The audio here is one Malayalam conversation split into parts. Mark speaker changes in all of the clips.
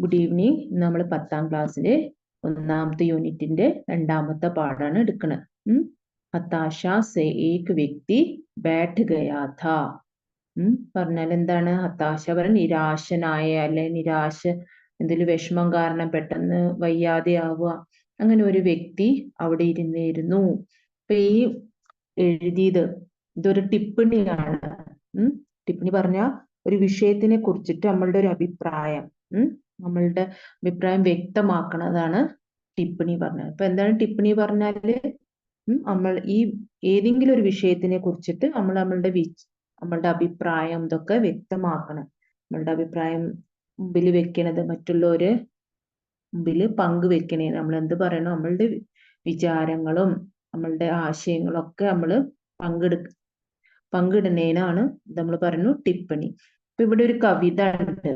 Speaker 1: Good evening. നമ്മൾ 10ാം ക്ലാസ്സിലെ 1ാമത്തെ യൂണിറ്റിന്റെ 2ാമത്തെ പാഠാണ് എടുക്കുന്നത്. ഹതാശ സെ ഏക് വ്യക്തി ബാഠ് ഗയാ ഥാ. പറഞ്ഞാൽ എന്താണ്? ഹതാശ പറഞ്ഞ നിരാശനായ, അല്ലെ നിരാശ, എന്തെങ്കിലും വിഷമം കാരണം പെട്ടെന്ന് വയ്യാതെ ആവുക, അങ്ങനെ ഒരു വ്യക്തി അവിടെ ഇരുന്നിരുന്നു. അപ്പൊ ഈ എഴുതിയത് ഇതൊരു ടിപ്പണിയാണ്. ടിപ്പണി പറഞ്ഞ ഒരു വിഷയത്തിനെ കുറിച്ചിട്ട് നമ്മളുടെ ഒരു അഭിപ്രായം, നമ്മളുടെ അഭിപ്രായം വ്യക്തമാക്കുന്നതാണ് ടിപ്പണി പറഞ്ഞത്. അപ്പൊ എന്താണ് ടിപ്പണി പറഞ്ഞാല്? നമ്മൾ ഈ ഏതെങ്കിലും ഒരു വിഷയത്തിനെ കുറിച്ചിട്ട് നമ്മളുടെ അഭിപ്രായം ഇതൊക്കെ വ്യക്തമാക്കണം. നമ്മളുടെ അഭിപ്രായം മുമ്പിൽ വെക്കണത്, മറ്റുള്ളവര് മുമ്പിൽ പങ്കുവെക്കണേ. നമ്മൾ എന്ത് പറയണം? നമ്മളുടെ വിചാരങ്ങളും നമ്മളുടെ ആശയങ്ങളും ഒക്കെ നമ്മൾ പങ്കിടുന്നതിനാണ് നമ്മൾ പറഞ്ഞു ടിപ്പണി. ഇപ്പൊ ഇവിടെ ഒരു കവിത ഉണ്ട്.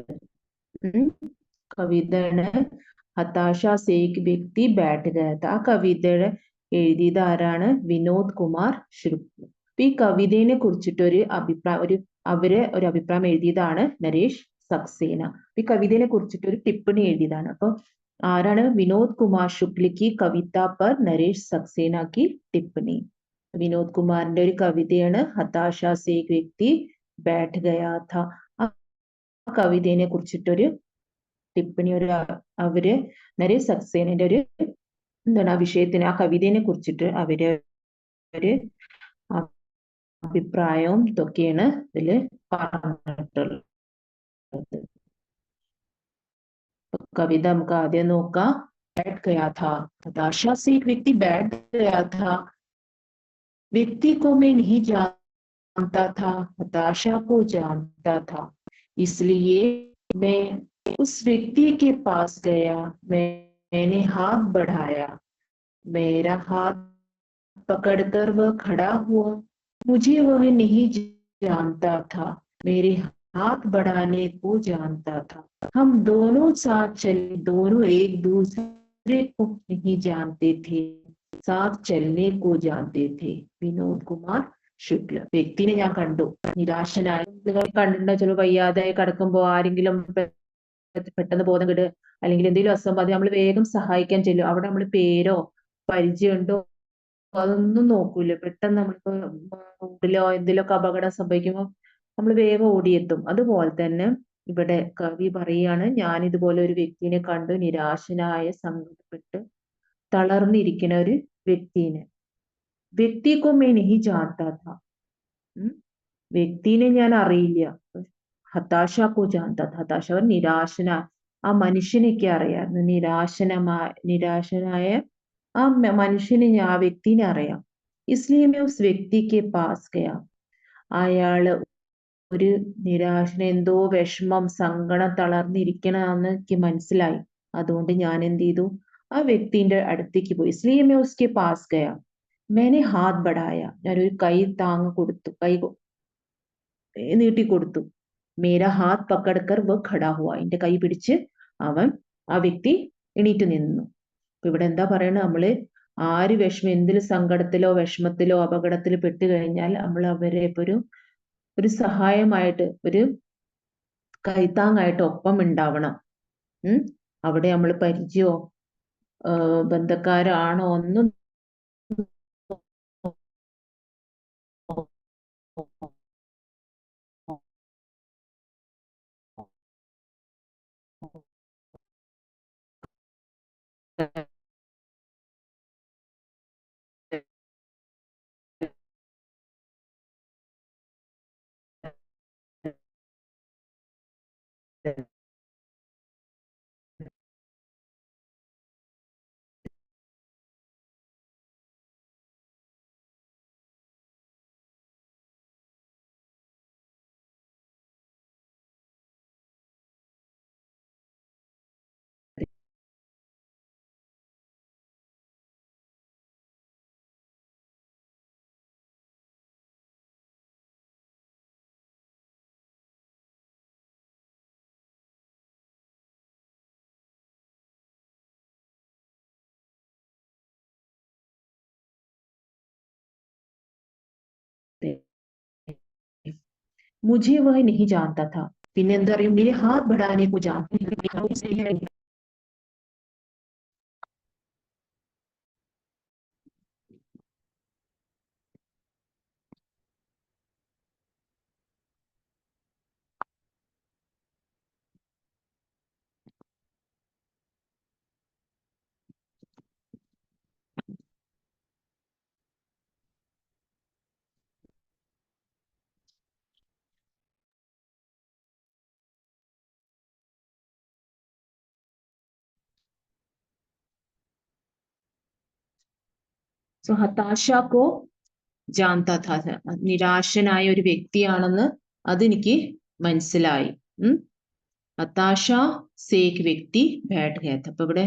Speaker 1: കവിതയാണ് ഹതാശ സെ ഏക് വ്യക്തി ബാഠ് ഗയാ ഥാ. ആ കവിതയുടെ എഴുതിയത് ആരാണ്? വിനോദ് കുമാർ ശുക്ല. അപ്പൊ ഈ കവിതയെ കുറിച്ചിട്ട് ഒരു അഭിപ്രായം എഴുതിയതാണ് നരേഷ് സക്സേന. ഈ കവിതയെ കുറിച്ചിട്ട് ഒരു ടിപ്പണി എഴുതിയതാണ്. അപ്പൊ ആരാണ്? വിനോദ് കുമാർ ശുക്ല की कविता पर नरेश सक्सेना की टिप्पणी. വിനോദ് കുമാറിന്റെ ഒരു കവിതയാണ് ഹതാശ സെ ഏക് വ്യക്തി ബാഠ് ഗയാ ഥാ. ആ കവിതയെ കുറിച്ചിട്ടൊരു ടിപ്പണി അവര് നരേഷ് സക്സേനയുടെ ഒരു എന്താണ് ആ വിഷയത്തിന്, ആ കവിതയെ കുറിച്ചിട്ട് അവര് ഒരു അഭിപ്രായവും ഇതൊക്കെയാണ് ഇതില് പറഞ്ഞിട്ടുള്ളത്. कविता നമുക്ക് ആദ്യം നോക്കാം. बैठ गया था, हताशा से एक व्यक्ति बैठ गया था. व्यक्ति को मैं नहीं जानता था, हताशा को जानता था. इसलिए मैं उस व्यक्ति के पास गया. मैंने हाथ बढ़ाया. मेरा हाथ पकड़कर वह खड़ा हुआ. मुझे वह नहीं जानता था, मेरे हाथ बढ़ाने को जानता था. हम दोनों साथ चले, दोनों एक दूसरे को नहीं जानते थे, साथ चलने को जानते थे. വിനോദ് കുമാർ ശുക്ല. വ്യക്തിനെ ഞാൻ കണ്ടു, നിരാശനായ. നിങ്ങൾ കണ്ടിട്ടുണ്ടോ? ചിലപ്പോൾ വയ്യാതായി കിടക്കുമ്പോ ആരെങ്കിലും പെട്ടെന്ന് ബോധം കെട് അല്ലെങ്കിൽ എന്തെങ്കിലും അസംബന്ധം, നമ്മൾ വേഗം സഹായിക്കാൻ ചെല്ലും. അവിടെ നമ്മൾ പേരോ പരിചയമുണ്ടോ അതൊന്നും നോക്കൂല. പെട്ടെന്ന് നമ്മളിപ്പോ റോഡിലോ എന്തെങ്കിലുമൊക്കെ അപകടം സംഭവിക്കുമ്പോൾ നമ്മൾ വേഗം ഓടിയെത്തും. അതുപോലെ തന്നെ ഇവിടെ കവി പറയാണ്, ഞാൻ ഇതുപോലെ ഒരു വ്യക്തിനെ കണ്ടു, നിരാശനായ, സങ്കടപ്പെട്ട് തളർന്നിരിക്കുന്ന ഒരു വ്യക്തിനെ. വ്യക്തിക്കോ മേ നഹി ജാനതാ ഥാ. വ്യക്തിനെ ഞാൻ അറിയില്ല. ഹതാശക്കോ ജാനതാ ഥാ. ഹതാശ നിരാശനായ ആ മനുഷ്യനൊക്കെ അറിയാമായിരുന്നു. നിരാശനായ ആ മനുഷ്യനെ, ആ വ്യക്തിനെ അറിയാം. ഇസ്ലിയെ മേ ഉസ് വ്യക്തിക്ക് പാസ് ഗയാ. അയാള് ഒരു നിരാശന, എന്തോ വിഷമം, സങ്കടം, തളർന്നിരിക്കണമെന്ന് എനിക്ക് മനസ്സിലായി. അതുകൊണ്ട് ഞാൻ എന്ത് ചെയ്തു? ആ വ്യക്തിന്റെ അടുത്തേക്ക് പോയി. ഇസ്ലിയെ മേ ഉസ്കെ പാസ് ഗയാ. മേനെ ഹാത്ത് ബഡായ. ഞാനൊരു കൈ താങ്ങ് കൊടുത്തു, കൈ നീട്ടിക്കൊടുത്തു. മേരാ ഹാത്ത് പക്കടക്കർ വ ഖടാ ഹുവ. എന്റെ കൈ പിടിച്ച് ആ വ്യക്തി എണീറ്റ് നിന്നു. ഇവിടെ എന്താ പറയണത്? നമ്മള് ആര് എന്തിലും സങ്കടത്തിലോ വിഷമത്തിലോ അപകടത്തിലോ പെട്ടു കഴിഞ്ഞാൽ നമ്മൾ അവരെ ഇപ്പൊ ഒരു സഹായമായിട്ട്, ഒരു കൈത്താങ്ങായിട്ട് ഒപ്പം ഉണ്ടാവണം. അവിടെ നമ്മൾ പരിചയമോ ബന്ധക്കാരാണോ ഒന്നും मुझे वह नहीं जानता था. പിന്നെ എന്താ പറയും? मेरे हाथ बढ़ाने को जानते थे. സോ ഹതാശ കോ ജാൻതാ ഥാ, നിരാശനായ ഒരു വ്യക്തിയാണെന്ന് അതെനിക്ക് മനസ്സിലായി. ഹതാശ സേ ഏക് വ്യക്തി ബൈഠ് ഗയാ ഥാ. അപ്പൊ ഇവിടെ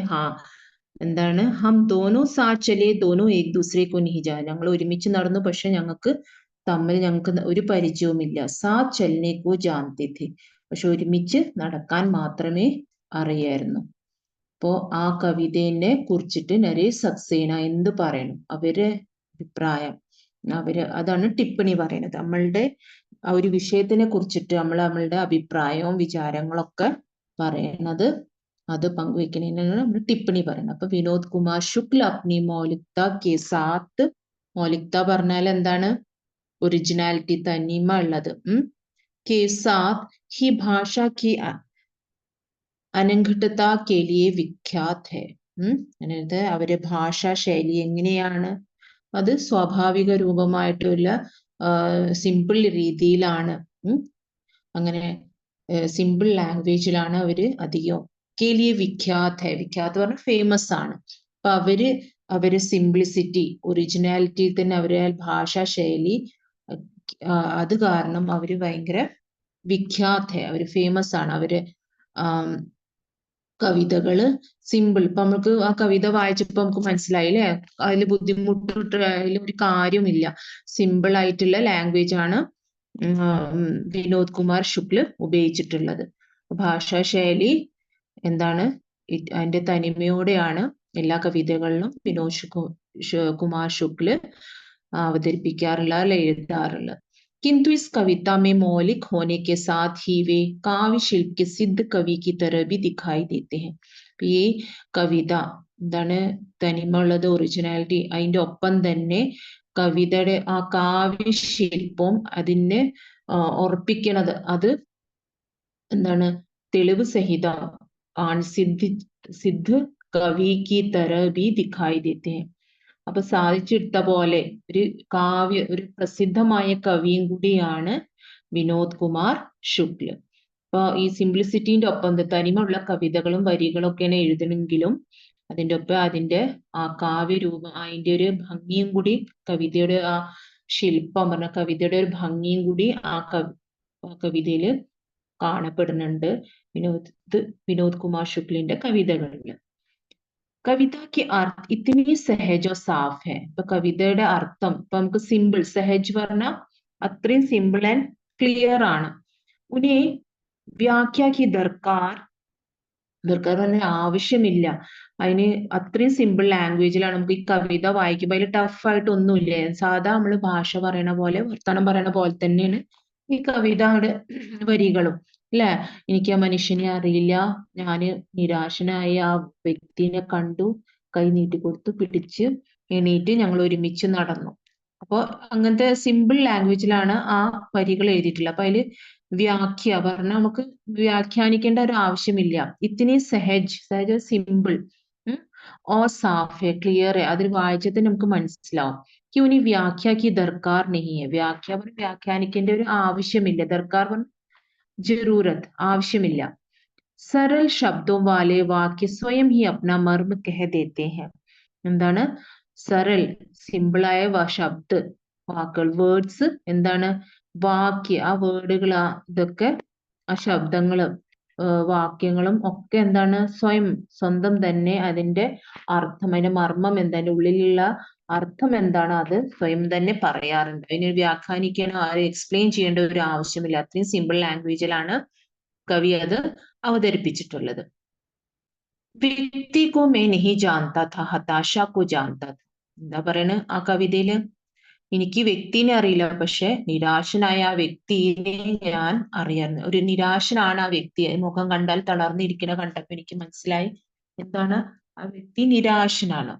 Speaker 1: എന്താണ്, ഹം ദോനോ സാത്ത് ചലേ ദോനോ ഏക് ദൂസരെ കോ നഹീ ജാന, ഞങ്ങൾ ഒരുമിച്ച് നടന്നു പക്ഷെ ഞങ്ങൾക്ക് ഒരു പരിചയവുമില്ല. സാത്ത് ചലനെ കോ ജാനത്തെ ഥേ, പക്ഷെ ഒരുമിച്ച് നടക്കാൻ മാത്രമേ അറിയായിരുന്നു. അപ്പോ ആ കവിതയെ കുറിച്ചിട്ട് നരേഷ് സക്സേന എന്ത് പറയണം, അവരെ അഭിപ്രായം, അതാണ് ടിപ്പണി പറയുന്നത്. നമ്മളുടെ ആ ഒരു വിഷയത്തിനെ കുറിച്ചിട്ട് നമ്മളുടെ അഭിപ്രായവും വിചാരങ്ങളൊക്കെ പറയണത്, അത് പങ്കുവെക്കുന്നതിനാണ് നമ്മൾ ടിപ്പണി പറയുന്നത്. അപ്പൊ വിനോദ് കുമാർ ശുക്ല അപ്നി മൗലികത കെ സാത്ത്, മൗലികത പറഞ്ഞാൽ എന്താണ്, ഒറിജിനാലിറ്റി, തനിമ ഉള്ളത്, കെ സാത്ത് ഹി ഭാഷ കി അനഘട്ടത കെ ലിയെ വിഖ്യാത് ഹെ. അതായത് അവരെ ഭാഷാ ശൈലി എങ്ങനെയാണ്, അത് സ്വാഭാവിക രൂപമായിട്ടുള്ള സിമ്പിൾ രീതിയിലാണ്, അങ്ങനെ സിമ്പിൾ ലാംഗ്വേജിലാണ് അവര് അധികം. കെ ലിയെ വിഖ്യാത് ഹെ, വിഖ്യാത് പറഞ്ഞാൽ ഫേമസ് ആണ്. അപ്പൊ അവര് സിംപ്ലിസിറ്റി, ഒറിജിനാലിറ്റി തന്നെ അവരെ ഭാഷാ ശൈലി, അത് കാരണം അവര് ഭയങ്കര വിഖ്യാത് ഹെ, അവര് ഫേമസ് ആണ്. അവര് കവിതകള് സിമ്പിൾ, ഇപ്പൊ നമുക്ക് ആ കവിത വായിച്ചപ്പോ നമുക്ക് മനസ്സിലായി അല്ലെ, അതിൽ ബുദ്ധിമുട്ടിട്ട് ഒരു കാര്യമില്ല, സിമ്പിൾ ആയിട്ടുള്ള ലാംഗ്വേജ് ആണ് വിനോദ് കുമാർ ശുക്ല ഉപയോഗിച്ചിട്ടുള്ളത്. ഭാഷാ ശൈലി എന്താണ്, അതിന്റെ തനിമയോടെയാണ് എല്ലാ കവിതകളിലും വിനോദ് കുമാർ ശുക്ല അവതരിപ്പിക്കാറുള്ള, എഴുതാറുള്ളത്. किंतु इस कविता में मौलिक होने के साथ ही वे काव्य शिल्प के सिद्ध कवि की तरह भी दिखाई देते हैं. ഈ കവിത എന്താണ്, തനിമ ഉള്ളത്, ഒറിജിനാലിറ്റി, അതിന്റെ ഒപ്പം തന്നെ കവിതയുടെ ആ കാവ്യശില്പവും അതിനെ ഉറപ്പിക്കണത്, അത് എന്താണ്, തെളിവ് സഹിതം ആണ്. സിദ്ധ കവി കി തരഹ ഭി ദിഖായി ദേത്തെ ഹൈ. അപ്പൊ സാധിച്ചെടുത്ത പോലെ ഒരു പ്രസിദ്ധമായ കവിയും കൂടിയാണ് വിനോദ് കുമാർ ശുക്ല. അപ്പൊ ഈ സിംപ്ലിസിറ്റിന്റെ ഒപ്പം തനിമയുള്ള കവിതകളും വരികളും ഒക്കെയാണ് എഴുതണമെങ്കിലും അതിന്റെ ഒപ്പം അതിന്റെ ആ കാവ്യരൂപം, അതിന്റെ ഒരു ഭംഗിയും കൂടി, കവിതയുടെ ആ ശില്പം പറഞ്ഞ കവിതയുടെ ഒരു ഭംഗിയും കൂടി ആ കവിതയില് കാണപ്പെടുന്നുണ്ട് വിനോദ് കുമാർ ശുക്ലിന്റെ കവിതകളിൽ. കവിത की अर्थ इतनी सहज और साफ है. ഇപ്പൊ കവിതയുടെ അർത്ഥം, ഇപ്പൊ നമുക്ക് സിമ്പിൾ, സഹജ് പറഞ്ഞാൽ അത്രയും സിമ്പിൾ ആൻഡ് ക്ലിയർ ആണ്. ഉനി വ്യാഖ്യ की ദർക്കാർ പറഞ്ഞ ആവശ്യമില്ല, അതിന് അത്രയും സിമ്പിൾ ലാംഗ്വേജിലാണ് നമുക്ക് ഈ കവിത വായിക്കുമ്പോൾ. അതിൽ ടഫ് ആയിട്ട് ഒന്നുമില്ല, സാധാ നമ്മള് ഭാഷ പറയണ പോലെ, വർത്തമാനം പറയണ പോലെ തന്നെയാണ് ഈ കവിതയുടെ വരികളും അല്ലെ. എനിക്ക് ആ മനുഷ്യനെ അറിയില്ല, ഞാന് നിരാശനായ ആ വ്യക്തിനെ കണ്ടു, കൈ നീട്ടിക്കൊടുത്തു, പിടിച്ച് എണീറ്റ് ഞങ്ങൾ ഒരുമിച്ച് നടന്നു. അപ്പൊ അങ്ങനത്തെ സിമ്പിൾ ലാംഗ്വേജിലാണ് ആ വരികൾ എഴുതിയിട്ടുള്ളത്. അപ്പൊ അതില് വ്യാഖ്യ പറഞ്ഞാൽ നമുക്ക് വ്യാഖ്യാനിക്കേണ്ട ഒരു ആവശ്യമില്ല. ഇത്തിനി സഹജ് സിമ്പിൾ, ഓ സാഫ് ക്ലിയർ, അതിൽ വായിച്ചത് നമുക്ക് മനസ്സിലാവും. ക്യൂനി വ്യാഖ്യ की ദർക്കാർ नहीं है. വ്യാഖ്യാനിക്കേണ്ട ഒരു ആവശ്യമില്ല. ദർക്കാർ ജറൂരത്ത്, ആവശ്യമില്ല. सरल शब्दों वाले वाक्य स्वयं ही अपना मर्म कह देते हैं. എന്താണ്, സരൽ, സിമ്പിളായ ശബ്ദ വാക്കുകൾ, വേർഡ്സ്, എന്താണ്, വാക്യ, ആ വേർഡുകൾ, ഇതൊക്കെ ആ ശബ്ദങ്ങളും വാക്യങ്ങളും ഒക്കെ എന്താണ്, സ്വന്തം തന്നെ അതിന്റെ അർത്ഥം, അതിന്റെ മർമ്മം എന്താണ്, ഉള്ളിലുള്ള അർത്ഥം എന്താണ്, അത് സ്വയം തന്നെ പറയാറുണ്ട്. അതിന് വ്യാഖ്യാനിക്കാനോ ആരും എക്സ്പ്ലെയിൻ ചെയ്യേണ്ട ഒരു ആവശ്യമില്ല. അത്രയും സിമ്പിൾ ലാംഗ്വേജിലാണ് കവി അത് അവതരിപ്പിച്ചിട്ടുള്ളത്. വ്യക്തി കോ മേ നഹീ ജാനതാ ഥാ, ഹതാശ കോ ജാനതാ ഥാ. എന്താ പറയണ ആ കവിതയില്, എനിക്ക് വ്യക്തിനെ അറിയില്ല, പക്ഷെ നിരാശനായ ആ വ്യക്തിയെ ഞാൻ അറിയായിരുന്നു. ഒരു നിരാശനാണ് ആ വ്യക്തി. മുഖം കണ്ടാൽ തളർന്നിരിക്കുന്ന കണ്ടപ്പോ എനിക്ക് മനസ്സിലായി എന്താണ് ആ വ്യക്തി നിരാശനാണ്.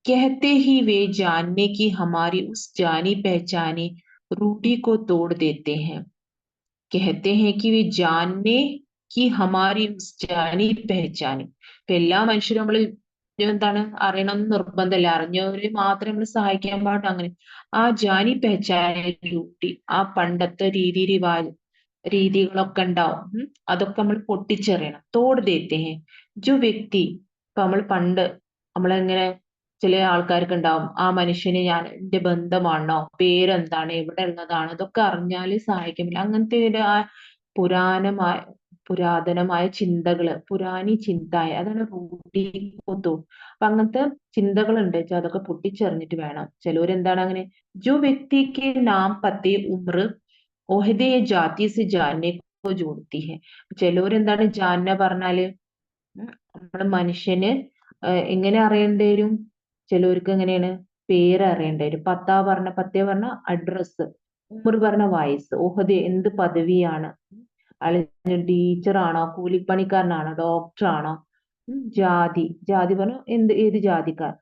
Speaker 1: कहते ही वे जानने की हमारी उस जानी पहचानी रूढ़ी को तोड़ देते हैं. कहते हैं कि वे जानने की हमारी उस जानी पहचानी. ഇപ്പൊ എല്ലാ മനുഷ്യരും നമ്മൾ എന്താണ് അറിയണം എന്ന് നിർബന്ധമില്ല, അറിഞ്ഞവരെ മാത്രമേ നമ്മൾ സഹായിക്കാൻ പാടുള്ളൂ. അങ്ങനെ ആ ജാനി പെഹചാനി രൂപി, ആ പണ്ടത്തെ രീതികളൊക്കെ ഉണ്ടാവും. അതൊക്കെ നമ്മൾ പൊട്ടിച്ചെറിയണം. തോട് ദേത്തെ ഹേ, ജോ വ്യക്തി, ഇപ്പൊ നമ്മൾ പണ്ട് നമ്മളെങ്ങനെ ചില ആൾക്കാർക്ക് ഉണ്ടാവും ആ മനുഷ്യന് ഞാൻ എന്റെ ബന്ധമാണോ, പേരെന്താണ്, എവിടെ ഉള്ളതാണ്, ഇതൊക്കെ അറിഞ്ഞാല് സഹായിക്കാൻ പറ്റില്ല. അങ്ങനത്തെ ഒരു ആ പുരാണമായ പുരാതനമായ ചിന്തകള്, പുരാനി ചിന്തായ, അതാണ് റൂഢിക്കോത്തോ. അപ്പൊ അങ്ങനത്തെ ചിന്തകളുണ്ട് വെച്ചാൽ അതൊക്കെ പൊട്ടിച്ചെറിഞ്ഞിട്ട് വേണം. ചിലവരെന്താണ് അങ്ങനെ ജോ വ്യക്തിക്ക് നാം പത്തേ ഉമ്ര ഓഹദേ ജാതി സെ ജാനെ കോ ജോഡ്തി ഹെ. ചിലവരെന്താണ് ജാന്ന പറഞ്ഞാല് നമ്മള് മനുഷ്യന് എങ്ങനെ അറിയേണ്ടി വരും? ചിലവർക്ക് എങ്ങനെയാണ് പേര് അറിയേണ്ടി വരും. പത്തേ പറഞ്ഞ അഡ്രസ്, ഉമർ പറഞ്ഞ വയസ്സ്, ഓഹദെ എന്ത് പദവിയാണ്, ആള് ടീച്ചറാണോ, കൂലിപ്പണിക്കാരനാണോ, ഡോക്ടറാണോ, ജാതി, ജാതി പറഞ്ഞു ഏത് ജാതിക്കാർ.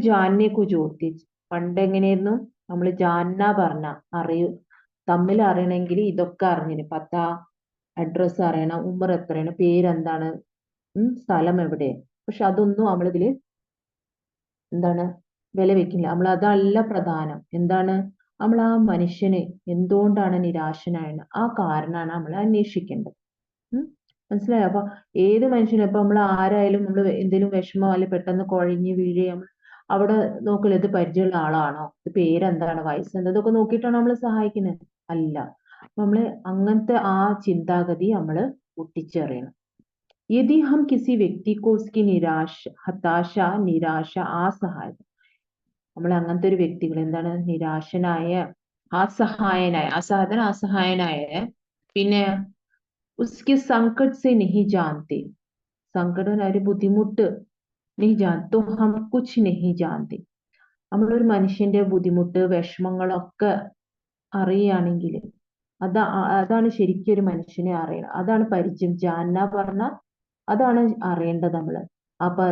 Speaker 1: ജാനെ കു ജ്യോതി, പണ്ട് എങ്ങനെയായിരുന്നു നമ്മൾ ജാന്ന പറഞ്ഞ അറിയൂ, തമ്മിൽ അറിയണമെങ്കിൽ ഇതൊക്കെ അറിഞ്ഞിന്. അഡ്രസ് അറിയണം, ഉമ്മർ എത്രയാണ്, പേരെന്താണ്, സ്ഥലം എവിടെ. പക്ഷെ അതൊന്നും നമ്മളിതില് എന്താണ് വില വെക്കില്ല. നമ്മൾ അതല്ല പ്രധാനം. എന്താണ് നമ്മൾ ആ മനുഷ്യന് എന്തുകൊണ്ടാണ് നിരാശനായത്, ആ കാരണമാണ് നമ്മൾ അന്വേഷിക്കേണ്ടത്. മനസ്സിലായോ? അപ്പൊ ഏത് മനുഷ്യനും, ഇപ്പൊ നമ്മൾ ആരായാലും നമ്മൾ എന്തെങ്കിലും വിഷമോ അല്ലെ പെട്ടെന്ന് കുഴഞ്ഞ് വീഴുകയും അവിടെ നോക്കില്ല ഇത് പരിചയമുള്ള ആളാണോ, ഇത് പേരെന്താണ്, വയസ്സെന്താ, ഇതൊക്കെ നോക്കിയിട്ടാണ് നമ്മൾ സഹായിക്കുന്നത്? അല്ല. നമ്മള് അങ്ങനത്തെ ആ ചിന്താഗതി നമ്മള് പൊട്ടിച്ചെറിയണം. यदि हम किसी व्यक्ति को उसकी हताशा, निराश, असहाയത, നമ്മൾ അങ്ങനത്തെ ഒരു വ്യക്തികൾ എന്താണ് നിരാശനായ, അസഹായനായ, പിന്നെ उसके संकट से नहीं जानते, സങ്കടം ഒരു ബുദ്ധിമുട്ട്, नहीं जानते तो हम कुछ नहीं जानते. നമ്മളൊരു മനുഷ്യന്റെ ബുദ്ധിമുട്ട് വിഷമങ്ങളൊക്കെ അറിയുകയാണെങ്കിൽ അതാണ് ശരിക്കും ഒരു മനുഷ്യനെ അറിയണം. അതാണ് പരിചയം. ജാന്ന പറഞ്ഞ അതാണ് അറിയേണ്ടത് നമ്മള്.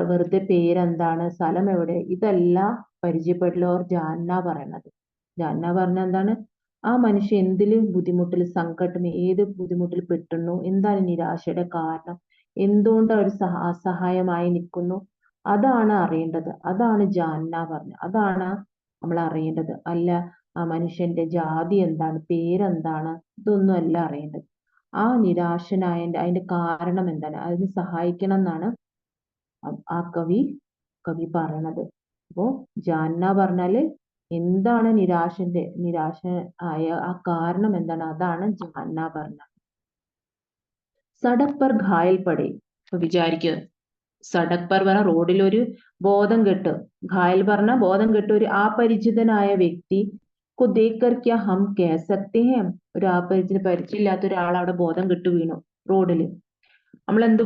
Speaker 1: വെറുതെ പേരെന്താണ്, സ്ഥലം എവിടെ, ഇതെല്ലാം പരിചയപ്പെട്ടുള്ളവർ ജാന്ന പറയണത്. ജാന്ന പറഞ്ഞ എന്താണ് ആ മനുഷ്യൻ എന്തിലും ബുദ്ധിമുട്ടിൽ, സങ്കടം, ഏത് ബുദ്ധിമുട്ടിൽ പെട്ടുന്നു, എന്താണ് നിരാശയുടെ കാരണം, എന്തുകൊണ്ട് അവർ അസഹായമായി നിൽക്കുന്നു, അതാണ് അറിയേണ്ടത്. അതാണ് ജാന്ന പറഞ്ഞ, അതാണ് നമ്മൾ അറിയേണ്ടത്. അല്ല ആ മനുഷ്യന്റെ ജാതി എന്താണ്, പേരെന്താണ്, ഇതൊന്നും അല്ല അറിയേണ്ടത്. ആ നിരാശനായ അതിന്റെ കാരണം എന്താണ്, അതിന് സഹായിക്കണം എന്നാണ് ആ കവി പറയണത്. അപ്പോ ജാന്ന പറഞ്ഞാല് എന്താണ് നിരാശ ആയ ആ കാരണം എന്താണ്, അതാണ് ജാന്ന പറഞ്ഞത്. സടക് പർ ഘായൽ പടേ, ഇപ്പൊ വിചാരിക്കുക സടക് പർ പറഞ്ഞ റോഡിൽ ഒരു ബോധം കെട്ട്, ഘായൽ പറഞ്ഞ ബോധം കെട്ട് ഒരു അപരിചിതനായ വ്യക്തി को देखकर क्या हम कह सकते हैं, ഒരു പരിചയമില്ലാത്ത ഒരാൾ അവിടെ ബോധം കെട്ട് വീണു റോഡില്, നമ്മൾ എന്ത്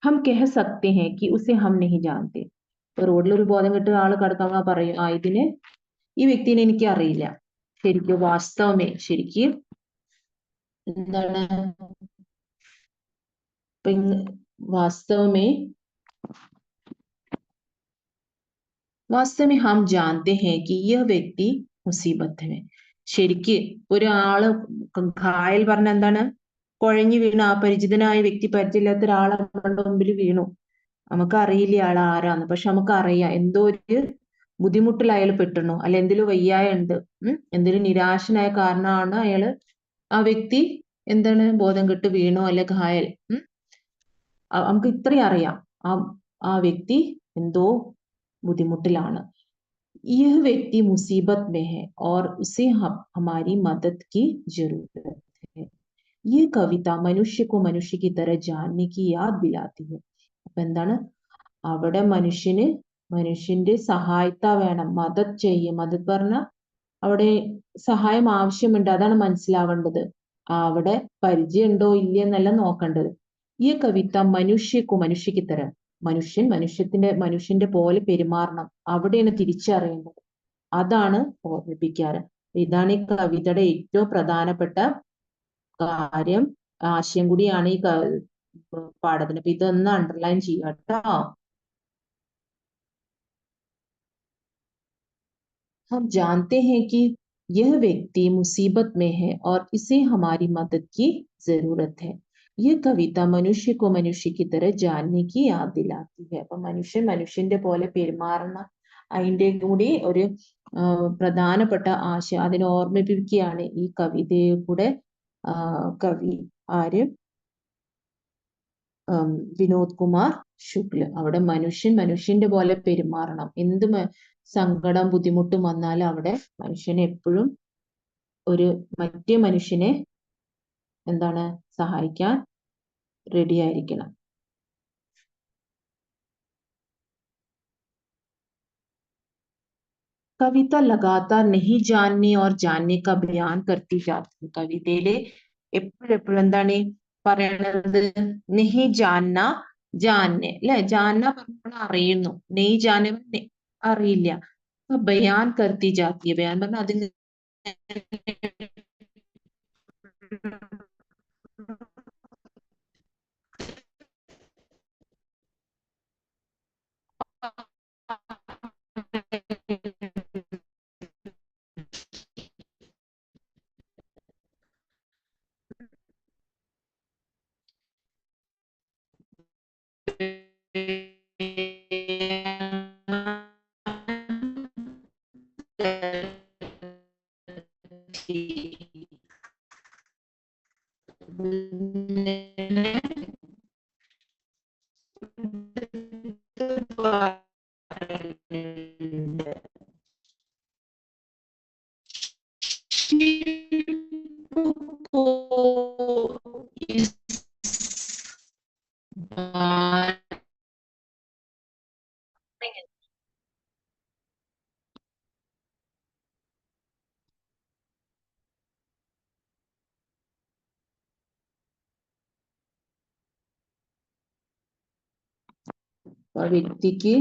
Speaker 1: ഹം കെഹ സക്തെ ഹെ കി ഉസെ ഹം നെഹി ജാനത്തെ. റോഡിൽ ഒരു ബോധം കെട്ട് ആള് കിടക്കാൻ പറയും, ഈ വ്യക്തിനെ എനിക്ക് അറിയില്ല. ശരിക്കും വാസ്തവമേ, ശരിക്കും എന്താണ് वास्तव में हम जानते हैं कि यह വ്യക്തി മുസീബത്ത് है. ശരിക്ക് ഒരാള് ഘായൽ പറഞ്ഞ എന്താണ്, കുഴഞ്ഞു വീണു, ആ പരിചിതനായ വ്യക്തി, പരിചയമില്ലാത്ത ഒരാളെ നമ്മുടെ മുമ്പിൽ വീണു, നമുക്കറിയില്ല ആൾ ആരാന്ന്, പക്ഷെ നമുക്കറിയാം എന്തോ ഒരു ബുദ്ധിമുട്ടിൽ അയാൾ പെട്ടണു, അല്ല എന്തെങ്കിലും വയ്യായ ഉണ്ട്, എന്തെങ്കിലും നിരാശനായ കാരണമാണ് ആ വ്യക്തി എന്താണ് ബോധം കെട്ട് വീണു അല്ലെ ഘായൽ. നമുക്ക് ഇത്രയും അറിയാം ആ വ്യക്തി എന്തോ ബുദ്ധിമുട്ടിലാണ്. यह व्यक्ति मुसीबत में है और उसे हमारी मदद की जरूरत है. ये कविता मनुष्य को मनुष्य की तरह जानने की याद दिलाती है. അപ്പൊ എന്താണ് അവിടെ മനുഷ്യന്റെ സഹായത്ത വേണം, മദത് ചെയ്യും. മദത് പറഞ്ഞ അവിടെ സഹായം ആവശ്യമുണ്ട്, അതാണ് മനസ്സിലാവേണ്ടത്. അവിടെ പരിചയം ഉണ്ടോ ഇല്ല എന്നല്ല നോക്കേണ്ടത്. ഈ കവിത മനുഷ്യക്ക് തരം, മനുഷ്യന്റെ പോലെ പെരുമാറണം, അവിടെയാണ് തിരിച്ചറിയേണ്ടത്. അതാണ് ഓർമ്മിപ്പിക്കാറ്. ഇതാണ് ഈ കവിതയുടെ ഏറ്റവും പ്രധാനപ്പെട്ട കാര്യം, ആശയം കൂടിയാണ് ഈ പാഠത്തിന്. അപ്പൊ ഇതൊന്ന് അണ്ടർലൈൻ ചെയ്യാം കേട്ടോ. हम जानते हैं कि यह व्यक्ति मुसीबत में है और इसे हमारी मदद की जरूरत है. यह कविता मनुष्य को मनुष्य की तरह जानने की याद दिलाती है. അപ്പൊ മനുഷ്യൻ മനുഷ്യന്റെ പോലെ പെരുമാറുന്ന അതിന്റെ കൂടി ഒരു പ്രധാനപ്പെട്ട ആശയം അതിനെ ഓർമ്മിപ്പിക്കുകയാണ് ഈ കവിതയെ കൂടെ കവി ആര് വിനോദ് കുമാർ ശുക്ല. അവിടെ മനുഷ്യൻ മനുഷ്യന്റെ പോലെ പെരുമാറണം. എന്ത് സങ്കടം ബുദ്ധിമുട്ടും വന്നാൽ അവിടെ മനുഷ്യനെ എപ്പോഴും ഒരു മറ്റേ മനുഷ്യനെ എന്താണ് സഹായിക്കാൻ റെഡി ആയിരിക്കണം. കവിത लगातार नहीं जानने और जानने का बयान करती जाती. കവിതയില് എപ്പോഴും എന്താണ് പറയണത്? നെഹി ജാന്ന ജാന്നെ അല്ലെ? ജാന്ന പറഞ്ഞാൽ അറിയുന്നു, നെയ് ജാന്നെ അറിയില്ല. ബയാൻ കർത്തി ജാത്തി. ബയാൻ പറഞ്ഞാൽ അതിൽ വ്യക്തിക്ക്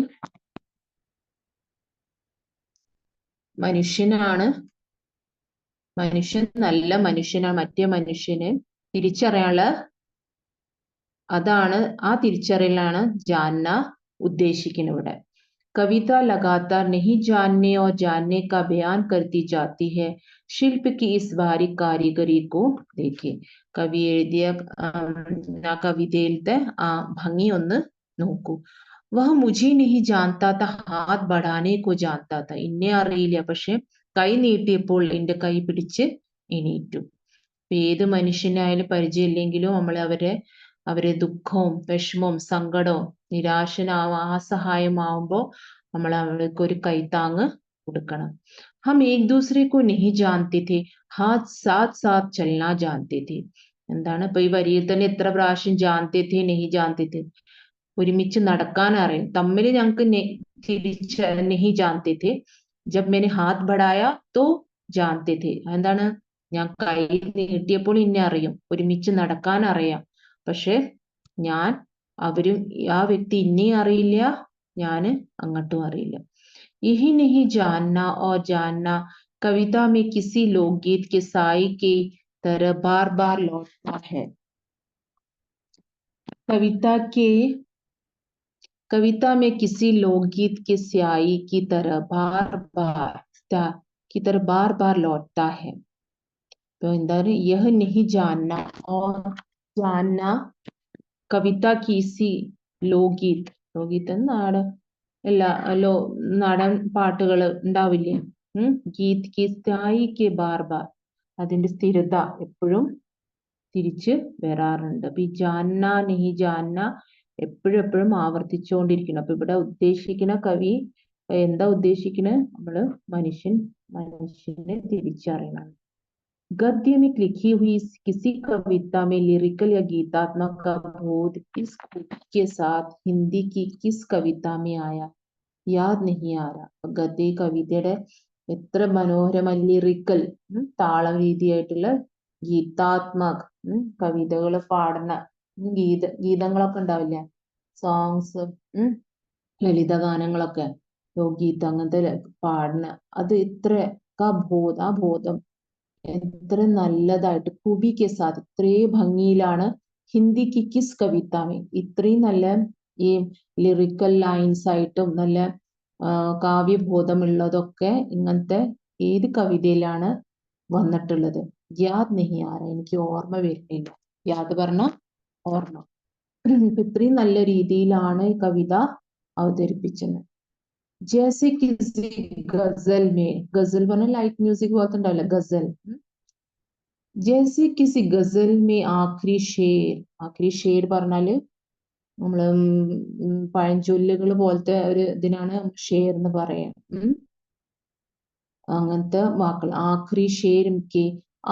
Speaker 1: മനുഷ്യനാണ്, മനുഷ്യൻ നല്ല മനുഷ്യനാണ്, മറ്റേ മനുഷ്യന് തിരിച്ചറിയാനുള്ള അതാണ് ആ തിരിച്ചറിയലാണ് ജാന്ന ഉദ്ദേശിക്കുന്നത് ഇവിടെ. कविता लगातार नहीं जानने और जानने का बयान करती जाती है. शिल्प की इस बारीक कारीगरी को देखिए. കവി എഴുതിയ കവിതയിലത്തെ ആ ഭംഗി ഒന്ന് നോക്കൂ. വഹ മുझे नहीं जानता था हाथ बढ़ाने को जानता था. എന്നെ അറിയില്ല, പക്ഷെ കൈ നീട്ടിയപ്പോൾ എന്റെ കൈ പിടിച്ച് എണീറ്റു. ഏത് മനുഷ്യനായാലും പരിചയമില്ലെങ്കിലും നമ്മൾ അവരെ ദുഃഖവും വിഷമവും സങ്കടവും നിരാശനാസഹായമാവുമ്പോ നമ്മൾ അവർക്ക് ഒരു കൈത്താങ്ങ് കൊടുക്കണം. हम एक दूसरे को नहीं जानते थे हाथ साथ साथ चलना जानते थे. എന്താണ് ഇപ്പൊ ഈ വരിയിൽ തന്നെ എത്ര പ്രാവശ്യം ജാനത്തെ थे नहीं जानते थे, ഒരുമിച്ച് നടക്കാൻ അറിയും. തമ്മിൽ ഞങ്ങൾക്ക് തിരിച്ച് नहीं जानते थे. जब मैंने हाथ बढ़ाया तो जानते थे. എന്താണ് ഞാൻ കൈ നീട്ടിയപ്പോൾ ഇന്നെ അറിയും, ഒരുമിച്ച് നടക്കാൻ അറിയാം. പക്ഷെ ഞാൻ അവരും ആ വ്യക്തി ഇന്നെ അറിയില്ല, ഞാന് അങ്ങോട്ടും അറിയില്ല. यही नहीं जानना और जानना कविता में किसी लोकगीत के साई की तरह बार बार लौटता है. कविता में किसी लोकगीत के स्याही की तरह बार बार लौटता है. तो इंदर यह नहीं जानना और जानना कविता किसी लोकगीत നാട് എല്ലാ നാടൻ പാട്ടുകൾ ഉണ്ടാവില്ലേ, ഗീത് കി സ്ഥായി കെ ബാർ ബാർ, അതിന്റെ സ്ഥിരത എപ്പോഴും തിരിച്ച് വരാറുണ്ട്. അപ്പൊ ഈ ജാന്ന നെഹി ജാന്ന എപ്പോഴും ആവർത്തിച്ചുകൊണ്ടിരിക്കണം. അപ്പൊ ഇവിടെ ഉദ്ദേശിക്കുന്ന കവി എന്താ ഉദ്ദേശിക്കുന്നത്? നമ്മള് മനുഷ്യനെ തിരിച്ചറിയണം. गद्य में लिखी हुई किसी कविता में लिरिकल या गीतात्मक का बोध इस के साथ हिंदी की किस कविता में आया याद नहीं आ रहा. ഗദ്യ കവിതയുടെ എത്ര മനോഹരമായ ലിറിക്കൽ താളം രീതിയായിട്ടുള്ള ഗീതാത്മക് കവിതകൾ പാടുന്ന ഗീതങ്ങളൊക്കെ ഉണ്ടാവില്ലേ, സോങ്സ്, ലളിത ഗാനങ്ങളൊക്കെ ലോകഗീത അങ്ങനത്തെ പാടുന്ന അത് ഇത്ര ആ ബോധം എത്ര നല്ലതായിട്ട് കുബി കെ സാത്ത് ഇത്രയും ഭംഗിയിലാണ് ഹിന്ദി കി കിസ് കവിതാമേ ഇത്രയും നല്ല ഈ ലിറിക്കൽ ലൈൻസ് ആയിട്ടും നല്ല കാവ്യബോധമുള്ളതൊക്കെ ഇങ്ങനത്തെ ഏത് കവിതയിലാണ് വന്നിട്ടുള്ളത്. യാദ് നെഹി ആ രഹാ എനിക്ക് ഓർമ്മ വരുന്നില്ല. യാദ് പറഞ്ഞ ഓർമ്മ. ഇത്രയും നല്ല രീതിയിലാണ് ഈ കവിത അവതരിപ്പിച്ചത്. ജैसे किसी गजल में गजल പറഞ്ഞ ലൈറ്റ് മ്യൂസിക് പോലത്തെ ഉണ്ടാവില്ല ഗസൽ. ജैसे किसी गजल में ആഖിരി ഷേർ പറഞ്ഞാല് നമ്മള് പഴഞ്ചൊല്ലുകൾ പോലത്തെ ഒരു ഇതിനാണ് ഷേർ എന്ന് പറയാം. അങ്ങനത്തെ വാക്കുകൾ ആഖിരി ഷേർ കെ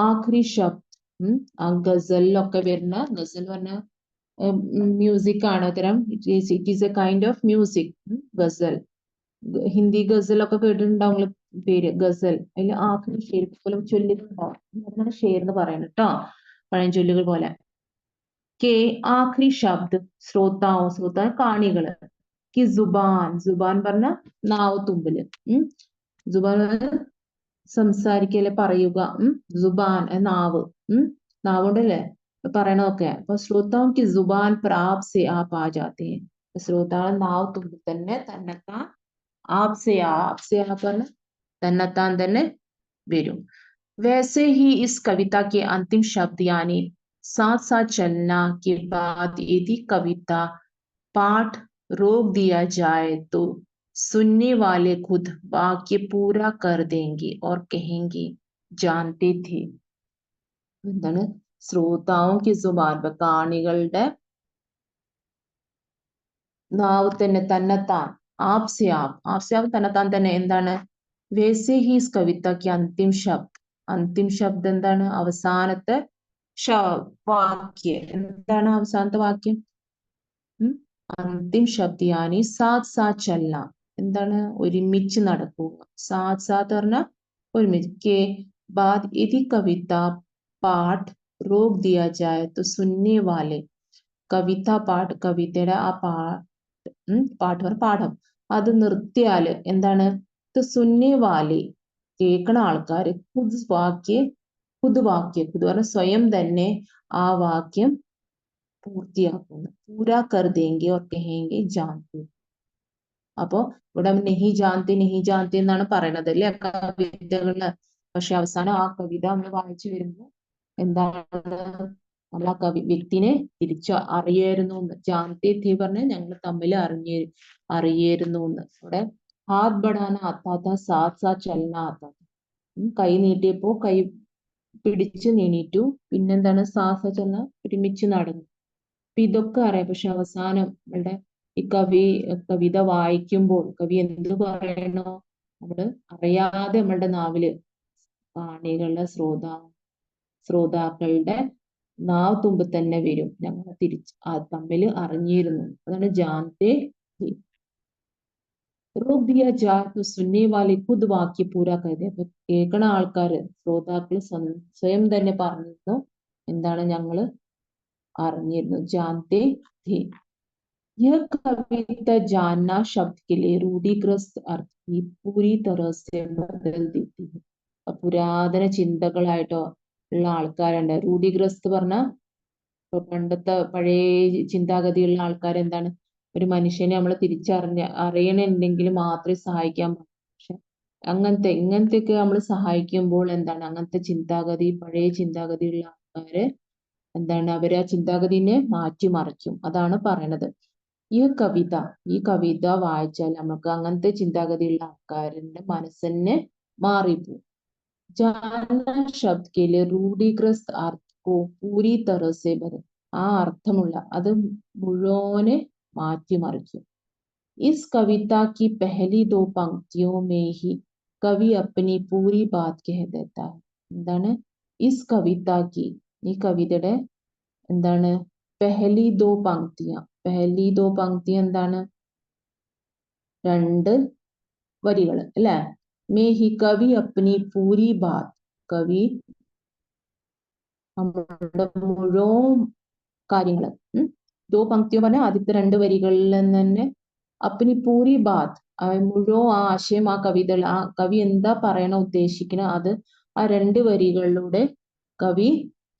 Speaker 1: ആഖിരി ശബ്ദ് ആ ഗസലിലൊക്കെ വരുന്ന ഗസൽ പറഞ്ഞ മ്യൂസിക് ആണ് തരം. It is a kind of music. Ghazal Hindi ഗസലൊക്കെ കേട്ടിട്ടുണ്ടാവും പേര് ഗസൽ. അതിൽ ആഖിരി ഷേർ പോലെ ചൊല്ലുന്നുണ്ടാവും. അതാണ് ഷേർ എന്ന് പറയുന്നത് കേട്ടോ, പഴഞ്ചൊല്ലുകൾ പോലെ. കെ ആഖിരി ശബ്ദ് ശ്രോതാവ് കാണികള്. കി ജുബാൻ പറഞ്ഞ നാവ് തുമ്പില്. ജുബാൻ സംസാരിക്കല്ലേ പറയുക. ജുബാൻ നാവ്. നാവുണ്ടല്ലേ പറയണതൊക്കെ. അപ്പൊ ശ്രോതാവും കി ജുബാൻ പർ ആപ് സെ ആപ് ആ ജാത്തെ ഹൈ. ശ്രോതാവ് നാവ് തുമ്പിൽ തന്നെ തന്നെത്താൻ ആപ് സെ പറഞ്ഞ തന്നെത്താൻ തന്നെ വരും. वैसे ही इस कविता के अंतिम शब्द यानी साथ साथ चलना के बाद यदि कविता पाठ रोक दिया जाए तो सुनने वाले खुद वाक्य पूरा कर देंगे और कहेंगे जानते थे. എന്താണ് ശ്രോതാവും കി സുബാൻ കാണികളുടെ നാവ് തന്നെ തന്നെത്താൻ ആപ്സ്യാവ് തന്നെത്താൻ തന്നെ എന്താണ് വൈസെ ഹി ഇസ് കവിതയ്ക്ക് അന്തിം ശബ്ദം എന്താണ് അവസാനത്തെ വാക്യം എന്താണ് അവസാനത്തെ വാക്യം അന്തിം ശബ്ദ യാനി സാത് സാത് ചലന എന്താണ് ഒരുമിച്ച് നടക്കുക. സാത് പറഞ്ഞ ഒരുമിച്ച്. കെ ബാദ് യദി കവിത പാഠ് റോക് ദിയ ജായ തോ സുന്നനെ വാലെ കവിതയുടെ ആ പാഠം അത് നിർത്തിയാല് എന്താണ് സുന്നി വാലി കേൾക്കണ ആൾക്കാര് ഖുദ് പറഞ്ഞ സ്വയം തന്നെ ആ വാക്യം പൂർത്തിയാക്കുന്നു. പൂരാ കർ ദേങ്കെ ഓർ കഹേങ്കെ ജാൻതേ. അപ്പോ ഇവിടെ നെഹി ജാൻതേ എന്നാണ് പറയണത് അല്ലെ കവിതകളില്. പക്ഷെ അവസാനം ആ കവിത നമ്മൾ വായിച്ചു വരുമ്പോൾ എന്താണ് നമ്മൾ ആ വ്യക്തിനെ തിരിച്ചു അറിയായിരുന്നു എന്ന്. ജാൻതേ ഥേ പറഞ്ഞ ഞങ്ങൾ തമ്മിൽ അറിയായിരുന്നു എന്ന്. ഇവിടെ ഹാത്ത് ബടാന ആത്താത്ത സാത്ത് സാത്ത് ചലന ആത്താത്ത. കൈ നീട്ടിയപ്പോ കൈ പിടിച്ച് നീണീറ്റു. പിന്നെന്താണ് സാസ ചലന ഒരുമിച്ച് നടന്നു. അപ്പൊ ഇതൊക്കെ അറിയാം. പക്ഷെ അവസാനം നമ്മളുടെ ഈ കവിത വായിക്കുമ്പോൾ കവി എന്ത് പറയണോ നമ്മള് അറിയാതെ നമ്മളുടെ നാവില് കാണികളുടെ ശ്രോതാക്കളുടെ നാവ് തുമ്പിൽ തന്നെ വരും. ഞങ്ങൾ തമ്മിൽ അറിഞ്ഞിരുന്നു. അതാണ് ജാൻതേ रोक दिया जाए तो सुनने वाले खुद वाक्य पूरा कर दे. അപ്പൊ കേൾക്കണ ആൾക്കാര് ശ്രോതാക്കള് സ്വയം തന്നെ പറഞ്ഞിരുന്നു എന്താണ് ഞങ്ങള് അറിഞ്ഞിരുന്നു. ജാൻതേ थे. यह कविता जानना शब्द के लिए रूढ़िग्रस्त अर्थ की पूरी तरह से बदल देती है. പുരാതന ചിന്തകളായിട്ടോ ഉള്ള ആൾക്കാരുണ്ട്. റൂഢിഗ്രസ്ത് പറഞ്ഞ പണ്ടത്തെ പഴയ ചിന്താഗതിയുള്ള ആൾക്കാരെന്താണ് ഒരു മനുഷ്യനെ നമ്മൾ അറിയണമെങ്കിൽ മാത്രമേ സഹായിക്കാൻ പറ്റൂ. പക്ഷെ ഇങ്ങനത്തെയൊക്കെ നമ്മൾ സഹായിക്കുമ്പോൾ എന്താണ് അങ്ങനത്തെ പഴയ ചിന്താഗതിയുള്ള ആൾക്കാര് എന്താണ് അവര് ആ ചിന്താഗതിനെ മാറ്റിമറിക്കും. അതാണ് പറയണത്. ഈ കവിത വായിച്ചാൽ നമുക്ക് അങ്ങനത്തെ ചിന്താഗതിയുള്ള ആൾക്കാരുടെ മനസ്സിനെ മാറിപ്പോകും. जानना शब्द के लिए रूढ़िग्रस्त अर्थ को पूरी तरह से बदल. ആ അർത്ഥമുള്ള അത് മുഴുവനെ മാറ്റിമറിക്കും. इस कविता की पहली दो पंक्तियों में ही कवि अपनी पूरी बात कह देता है. എന്താണ് इस कविता की ഈ കവിതയുടെ എന്താണ് पहली दो पंक्ति എന്താണ് രണ്ട് വരികൾ അല്ലെ. में ही कवि अपनी पूरी बात കവി നമ്മുടെ മുഴുവൻ കാര്യങ്ങള് ദോ പങ്ക്തിയോ പറഞ്ഞാൽ ആദ്യത്തെ രണ്ട് വരികളിൽ തന്നെ അപ്പനി പൂരി ബാത്ത് മുഴുവൻ ആ ആശയം ആ കവിത ആ കവി എന്താ പറയണ ഉദ്ദേശിക്കുന്നത് അത് ആ 2 വരികളിലൂടെ കവി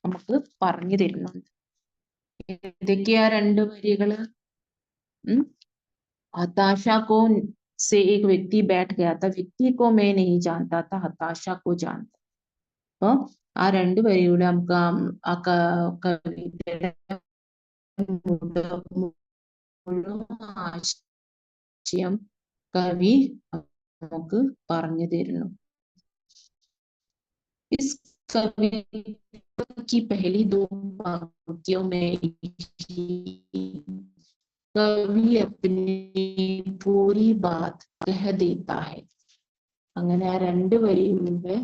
Speaker 1: നമുക്ക് പറഞ്ഞു തരുന്നുണ്ട്. ഏതൊക്കെയാ 2 വരികള്? हताशा को से एक व्यक्ति बैठ गया था, व्यक्ति को मैं नहीं जानता था, हताशा को जानता. അപ്പൊ ആ 2 വരിയുടെ നമുക്ക് ആ കവിതയുടെ മുഴുവൻ ആശയം കവി നമുക്ക് പറഞ്ഞു തരുന്നു. इस कविता की पहली 2 पंक्तियों में कवि अपनी पूरी बात कह देता है. അങ്ങനെ ആ 2 വരിയിലൂടെ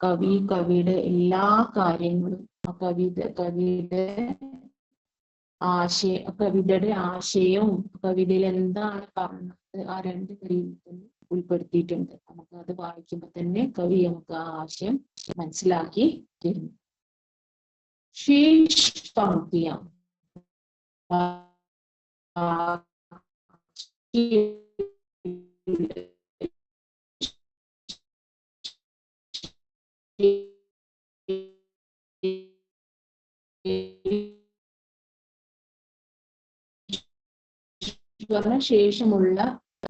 Speaker 1: കവി കവിയുടെ എല്ലാ കാര്യങ്ങളും കവിയുടെ ആശയവും കവിതയിൽ എന്താണ് പറഞ്ഞത് ആ 2 വരിയിൽ തന്നെ ഉൾപ്പെടുത്തിയിട്ടുണ്ട്. നമുക്ക് അത് വായിക്കുമ്പോൾ തന്നെ കവി നമുക്ക് ആ ആശയം മനസ്സിലാക്കി തരുന്നു. ശേഷ പങ്ക്തിയാ ശേഷമുള്ള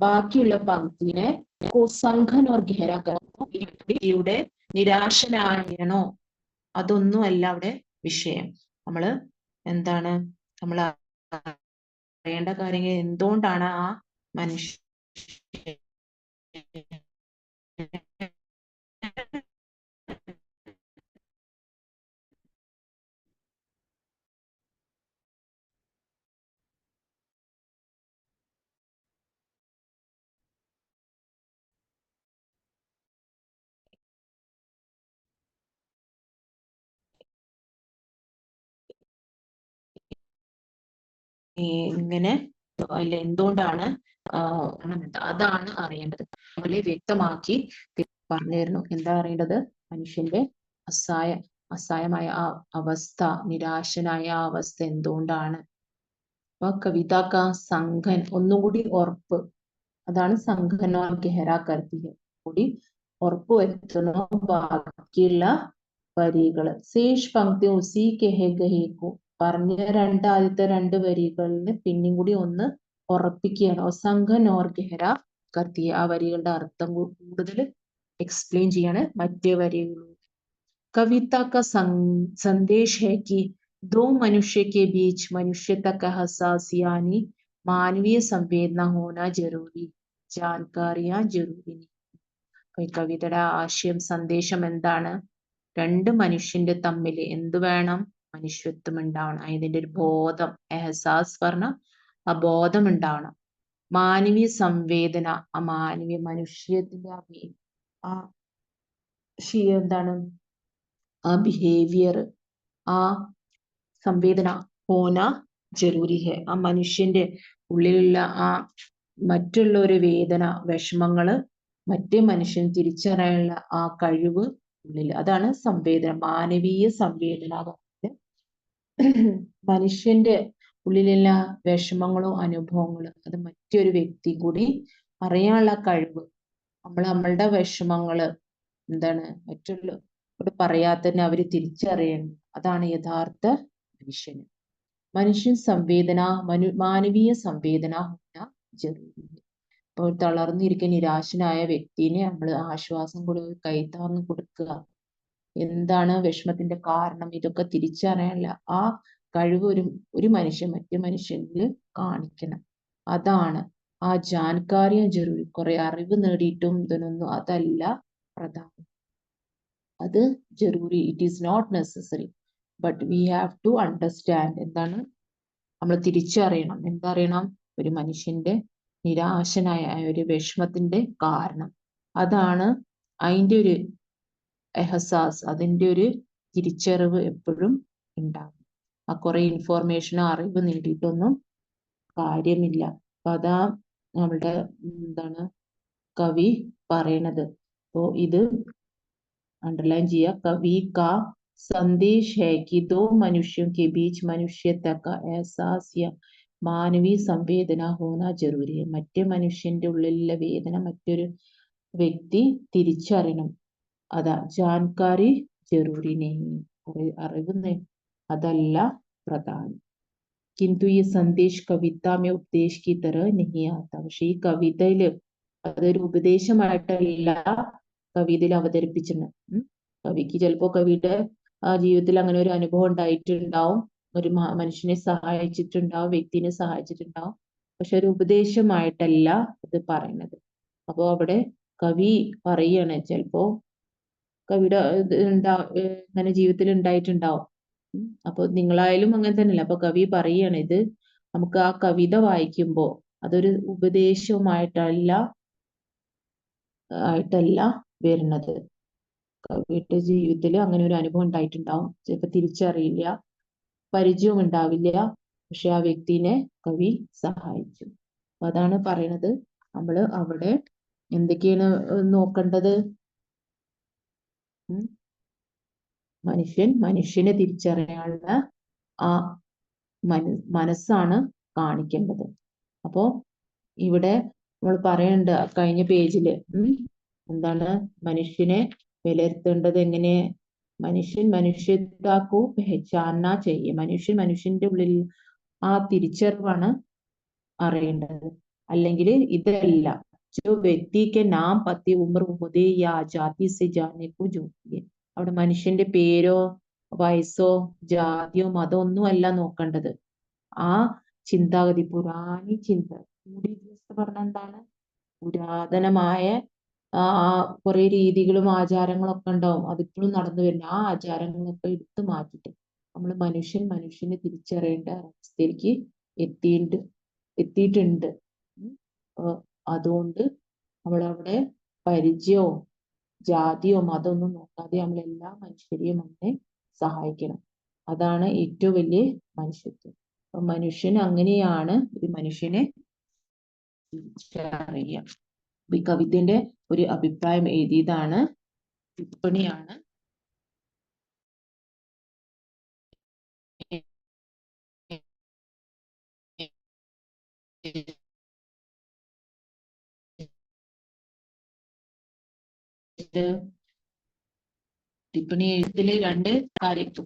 Speaker 1: ബാക്കിയുള്ള പങ്ക്തിനെ സംഘൻ ഓർ ഘേര വ്യക്തിയുടെ നിരാശനായണോ അതൊന്നും അല്ല അവിടെ വിഷയം. നമ്മള് എന്താണ് നമ്മൾ അറിയേണ്ട കാര്യങ്ങൾ എന്തുകൊണ്ടാണ് ആ മനുഷ്യ ഇങ്ങനെ അല്ല എന്തുകൊണ്ടാണ് അതാണ് അറിയേണ്ടത്. അതുപോലെ വ്യക്തമാക്കി പറഞ്ഞു തരുന്നു. എന്താ അറിയേണ്ടത്? മനുഷ്യന്റെ അസഹായമായ ആ അവസ്ഥ, നിരാശനായ ആ അവസ്ഥ എന്തുകൊണ്ടാണ്? അപ്പൊ കവിതാക്ക സംഘൻ ഒന്നുകൂടി ഉറപ്പ്, അതാണ് സംഘനോ ഗഹര കർത്തി കൂടി ഉറപ്പ് വരുത്തുന്നു ബാക്കിയുള്ള വരികള്. ശേഷ് പങ്ക്തി ഉസി കെഹെ ഗഹേക്കു പറഞ്ഞ ആദ്യത്തെ 2 വരികളിന് പിന്നെയും കൂടി ഒന്ന് ഉറപ്പിക്കുകയാണ്. സംഘൻ ഓർ ഗഹര കർത്തി ആ വരികളുടെ അർത്ഥം കൂടുതൽ എക്സ്പ്ലെയിൻ ചെയ്യാണ് മറ്റേ വരികളിലൂടെ. कविता का संदेश है कि 2 मनुष्य के बीच मनुष्यता का एहसास यानी मानवीय संवेदना होना जरूरी, जानकारियां जरूरी नहीं. കവിതയുടെ ആശയം സന്ദേശം എന്താണ്? 2 മനുഷ്യന്റെ തമ്മിൽ എന്ത് വേണം? മനുഷ്യത്വം ഉണ്ടാവണം. അതിന്റെ ഒരു ബോധം, എഹസാസ് പറഞ്ഞ ആ ബോധം ഉണ്ടാവണം. മാനവീയ സംവേദന, ആ മനുഷ്യത്തിന്റെ ആ എന്താണ് ആ ബിഹേവിയർ, ആ സംവേദന ഹോന ജരൂരി ഹെ. ആ മനുഷ്യന്റെ ഉള്ളിലുള്ള ആ മറ്റുള്ള ഒരു വേദന, വിഷമങ്ങള് മറ്റേ മനുഷ്യൻ തിരിച്ചറിയാനുള്ള ആ കഴിവ് ഉള്ളിൽ, അതാണ് സംവേദന, മാനവീയ സംവേദന. മനുഷ്യന്റെ ഉള്ളിലുള്ള വിഷമങ്ങളും അനുഭവങ്ങളും അത് മറ്റൊരു വ്യക്തി കൂടി അറിയാനുള്ള കഴിവ്, നമ്മളുടെ വിഷമങ്ങള് എന്താണ് മറ്റുള്ളവരോട് പറയാതെ തന്നെ അവര് തിരിച്ചറിയണം. അതാണ് യഥാർത്ഥ മനുഷ്യന്. മനുഷ്യൻ സംവേദന മാനവീയ സംവേദന ജരൂരി. ഇപ്പോൾ തളർന്നിരിക്കുന്ന നിരാശനായ വ്യക്തിനെ നമ്മൾ ആശ്വാസം കൊടുക്കുക, കൈത്താങ്ങ് കൊടുക്കുക, എന്താണ് വിഷമത്തിന്റെ കാരണം ഇതൊക്കെ തിരിച്ചറിയാനുള്ള ആ കഴിവ് ഒരു മനുഷ്യൻ മറ്റു മനുഷ്യനിൽ കാണിക്കണം. അതാണ് ആ ജാൻകാരിയ ജരൂരി. കുറെ അറിവ് നേടിയിട്ടും ഇതിനൊന്നും അതല്ല പ്രധാനം. അത് ജരൂരി, it is not necessary, but we have to understand. എന്താണ് നമ്മൾ തിരിച്ചറിയണം? എന്തറിയണം? ഒരു മനുഷ്യന്റെ നിരാശനായ ഒരു വിഷമത്തിന്റെ കാരണം, അതാണ് അതിന്റെ ഒരു എഹസാസ്, അതിന്റെ ഒരു തിരിച്ചറിവ് എപ്പോഴും ഉണ്ടാകും. ആ കുറെ ഇൻഫോർമേഷനോ അറിവ് നേടിയിട്ടൊന്നും കാര്യമില്ല. അപ്പൊ അതാ നമ്മളുടെ എന്താണ് കവി പറയണത്. അപ്പോ ഇത് अंडरलाइन किया. कवि का संदेश है कि 2 मनुष्यों के बीच मनुष्यता का एहसास या മാനവീയ സംവേദന ഹോന ജറൂരി. മറ്റേ മനുഷ്യന്റെ ഉള്ളിലുള്ള വേദന മറ്റൊരു വ്യക്തി തിരിച്ചറിയണം. അതാ ജാൻകാരി ജറൂരി നെഹി, അറിവ് അതല്ല പ്രധാനം. किंतु ये संदेश कविता में उपदेश की तरह नहीं आता. പക്ഷെ ഈ കവിതയില് അതൊരു ഉപദേശമായിട്ടല്ല കവിതയിൽ അവതരിപ്പിച്ചിട്ടുണ്ട്. കവിക്ക് ചിലപ്പോ കവിയുടെ ജീവിതത്തിൽ അങ്ങനെ ഒരു അനുഭവം ഉണ്ടായിട്ടുണ്ടാവും, ഒരു മനുഷ്യനെ സഹായിച്ചിട്ടുണ്ടാവും, വ്യക്തിനെ സഹായിച്ചിട്ടുണ്ടാവും. പക്ഷെ ഒരു ഉപദേശമായിട്ടല്ല ഇത് പറയുന്നത്. അപ്പോ അവിടെ കവി പറയാണ്, ചിലപ്പോ കവിയുടെ ഇങ്ങനെ ജീവിതത്തിൽ ഉണ്ടായിട്ടുണ്ടാവും. അപ്പൊ നിങ്ങളായാലും അങ്ങനെ തന്നെയല്ല. അപ്പൊ കവി പറയാണ്, ഇത് നമുക്ക് ആ കവിത വായിക്കുമ്പോ അതൊരു ഉപദേശവുമായിട്ടല്ല വരുന്നത്. കവിയുടെ ജീവിതത്തിൽ അങ്ങനെ ഒരു അനുഭവം ഉണ്ടായിട്ടുണ്ടാവും, ചിലപ്പോ തിരിച്ചറിയില്ല, പരിചയവും ഉണ്ടാവില്ല, പക്ഷെ ആ വ്യക്തിനെ കവി സഹായിച്ചു. അപ്പൊ അതാണ് പറയണത്. നമ്മള് അവിടെ എന്തൊക്കെയാണ് നോക്കേണ്ടത്? മനുഷ്യനെ തിരിച്ചറിയാനുള്ള ആ മനസ്സാണ് കാണിക്കേണ്ടത്. അപ്പോ ഇവിടെ നമ്മൾ പറയണ്ട കഴിഞ്ഞ പേജില് എന്താണ് മനുഷ്യനെ വിലയിരുത്തേണ്ടത് എങ്ങനെ? മനുഷ്യതാക്കു പെഹചാന ചെയ്യും. മനുഷ്യന്റെ ഉള്ളിൽ ആ തിരിച്ചറിവാണ് അറിയേണ്ടത്. അല്ലെങ്കിൽ ഇതല്ല जो व्यक्ति के नाम पति उम्र उहदे या जाति से जानने को जोड़ती है. അവിടെ മനുഷ്യന്റെ പേരോ വയസ്സോ ജാതിയോ മതമോ ഒന്നും അല്ല നോക്കേണ്ടത്. ആ ചിന്താഗതി, പുരാണി ചിന്ത, പറഞ്ഞ എന്താണ്? പുരാതനമായ കുറെ രീതികളും ആചാരങ്ങളും ഒക്കെ ഉണ്ടാവും, അതിപ്പോഴും നടന്നു വരുന്ന ആ ആചാരങ്ങളൊക്കെ എടുത്തു മാറ്റിട്ട് നമ്മൾ മനുഷ്യനെ തിരിച്ചറിയേണ്ട അവസ്ഥയിലേക്ക് എത്തിയിട്ടുണ്ട്. അതുകൊണ്ട് നമ്മളവിടെ പരിചയമോ ജാതിയോ മതമൊന്നും നോക്കാതെ നമ്മളെല്ലാ മനുഷ്യരെയും നമ്മളെ സഹായിക്കണം. അതാണ് ഏറ്റവും വലിയ മനുഷ്യത്വം. അപ്പൊ മനുഷ്യൻ അങ്ങനെയാണ് ഒരു മനുഷ്യനെ തിരിച്ചറിയാം. ഈ കവിതന്റെ ഒരു അഭിപ്രായം എഴുതിയതാണ്, ടിപ്പണിയാണ്. ടിപ്പണി എഴുതില് രണ്ട്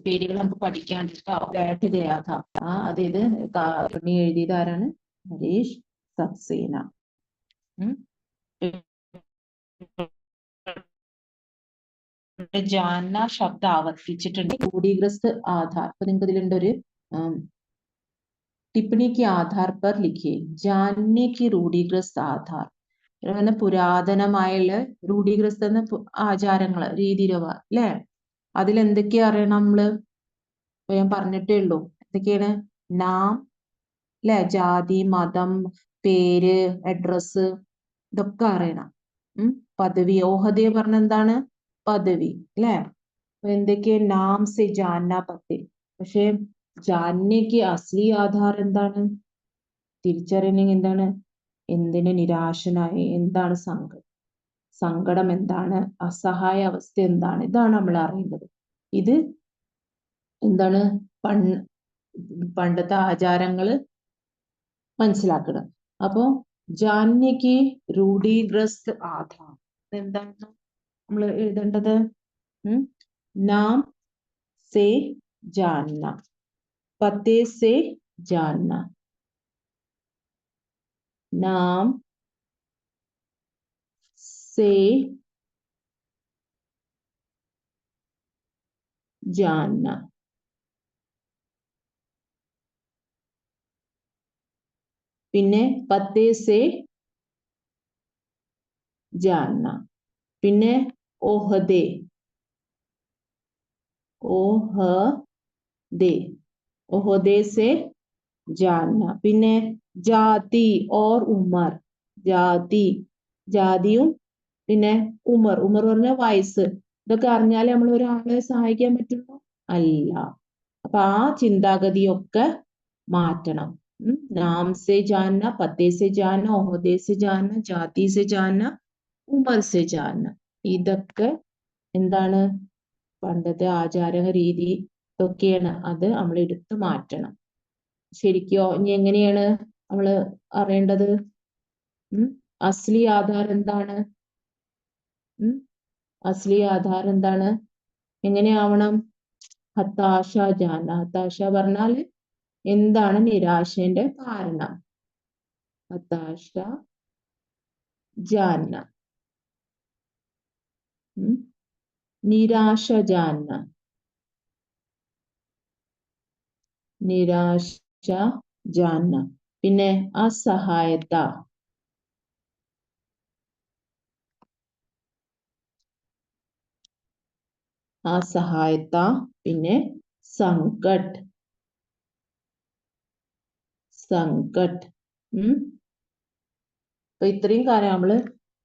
Speaker 1: പേരുകൾ നമുക്ക് പഠിക്കാണ്ട്. അതായത് ടിപ്പണി എഴുതിയത് ആരാണ്? ഹരീഷ് സക്സേന. ജാന ശബ്ദം ആവർത്തിച്ചിട്ടുണ്ട്. രൂഢീഗ്രസ്ത് ആധാർ. അപ്പൊ നിങ്ങൾക്ക് ഇതിലുണ്ട് ഒരു टिप्पणी के आधार पर लिखिए. जानने की रूढ़िग्रस्त आधार. പുരാതനമായുള്ള രൂഢീഗ്രസ്ത ആചാരങ്ങള്, രീതിരവ അല്ലെ, അതിലെന്തൊക്കെയാ അറിയണം നമ്മള്? ഞാൻ പറഞ്ഞിട്ടേ ഉള്ളൂ. എന്തൊക്കെയാണ്? നാം അല്ലെ, ജാതി, മതം, പേര്, അഡ്രസ്, ഇതൊക്കെ അറിയണം. പദവി, ഓഹദേ പറഞ്ഞ എന്താണ്? പദവി അല്ലെ. എന്തൊക്കെ? നാം സെ ജാന പത്തെ. പക്ഷെ ജാനയ്ക്ക് അസ്ലി ആധാർ എന്താണ്? തിരിച്ചറിയണമെങ്കിൽ എന്താണ്? എന്തിന് നിരാശനായി, എന്താണ് സങ്കടം എന്താണ്, അസഹായ അവസ്ഥ എന്താണ്, ഇതാണ് നമ്മൾ അറിയേണ്ടത്. ഇത് എന്താണ്? പണ്ടത്തെ ആചാരങ്ങള് മനസ്സിലാക്കണം. അപ്പോ ജാനയ്ക്ക് രൂഢീഗ്രസ്ത് ആധാർ എന്താണ് നമ്മൾ എഴുതേണ്ടത്? നാം സെ ജാന, പത്തേ സെ ജാന. नाम से जानना. പിന്നെ പത്തേ സെ जानना. പിന്നെ ഓഹദേ, ഓഹദേ സെ जानना. പിന്നെ ജാതി ഓർ ഉമർ. ജാതിയും പിന്നെ ഉമർ പറഞ്ഞ വയസ്സ്. ഇതൊക്കെ അറിഞ്ഞാലേ നമ്മൾ ഒരാളെ സഹായിക്കാൻ പറ്റുള്ളൂ? അല്ല. അപ്പൊ ആ ചിന്താഗതിയൊക്കെ മാറ്റണം. നാം സെ ജാന, പത്തേ സെ ജാന, ഓഹദേ സെ ജാന, ജാതി സെ ജാന, ഉമർ സെ ജാന. ഇതൊക്കെ എന്താണ്? പണ്ടത്തെ ആചാര രീതി ഇതൊക്കെയാണ്. അത് നമ്മൾ എടുത്തു മാറ്റണം. ശരിക്കോ? ഇനി എങ്ങനെയാണ് നമ്മള് അറിയേണ്ടത്? അസ്ലി ആധാർ എന്താണ്? അസ്ലി ആധാർ എന്താണ്? എങ്ങനെയാവണം? ഹതാശ ജാന. ഹതാശ പറഞ്ഞാൽ എന്താണ് നിരാശന്റെ കാരണം? ഹതാശ ജാന. നിരാശ ജാന. നിരാശ ജാന. പിന്നെ അസഹായത. അസഹായത. പിന്നെ സങ്കട്ട്. സങ്കട്ട്. അപ്പൊ ഇത്രയും കാര്യം നമ്മള്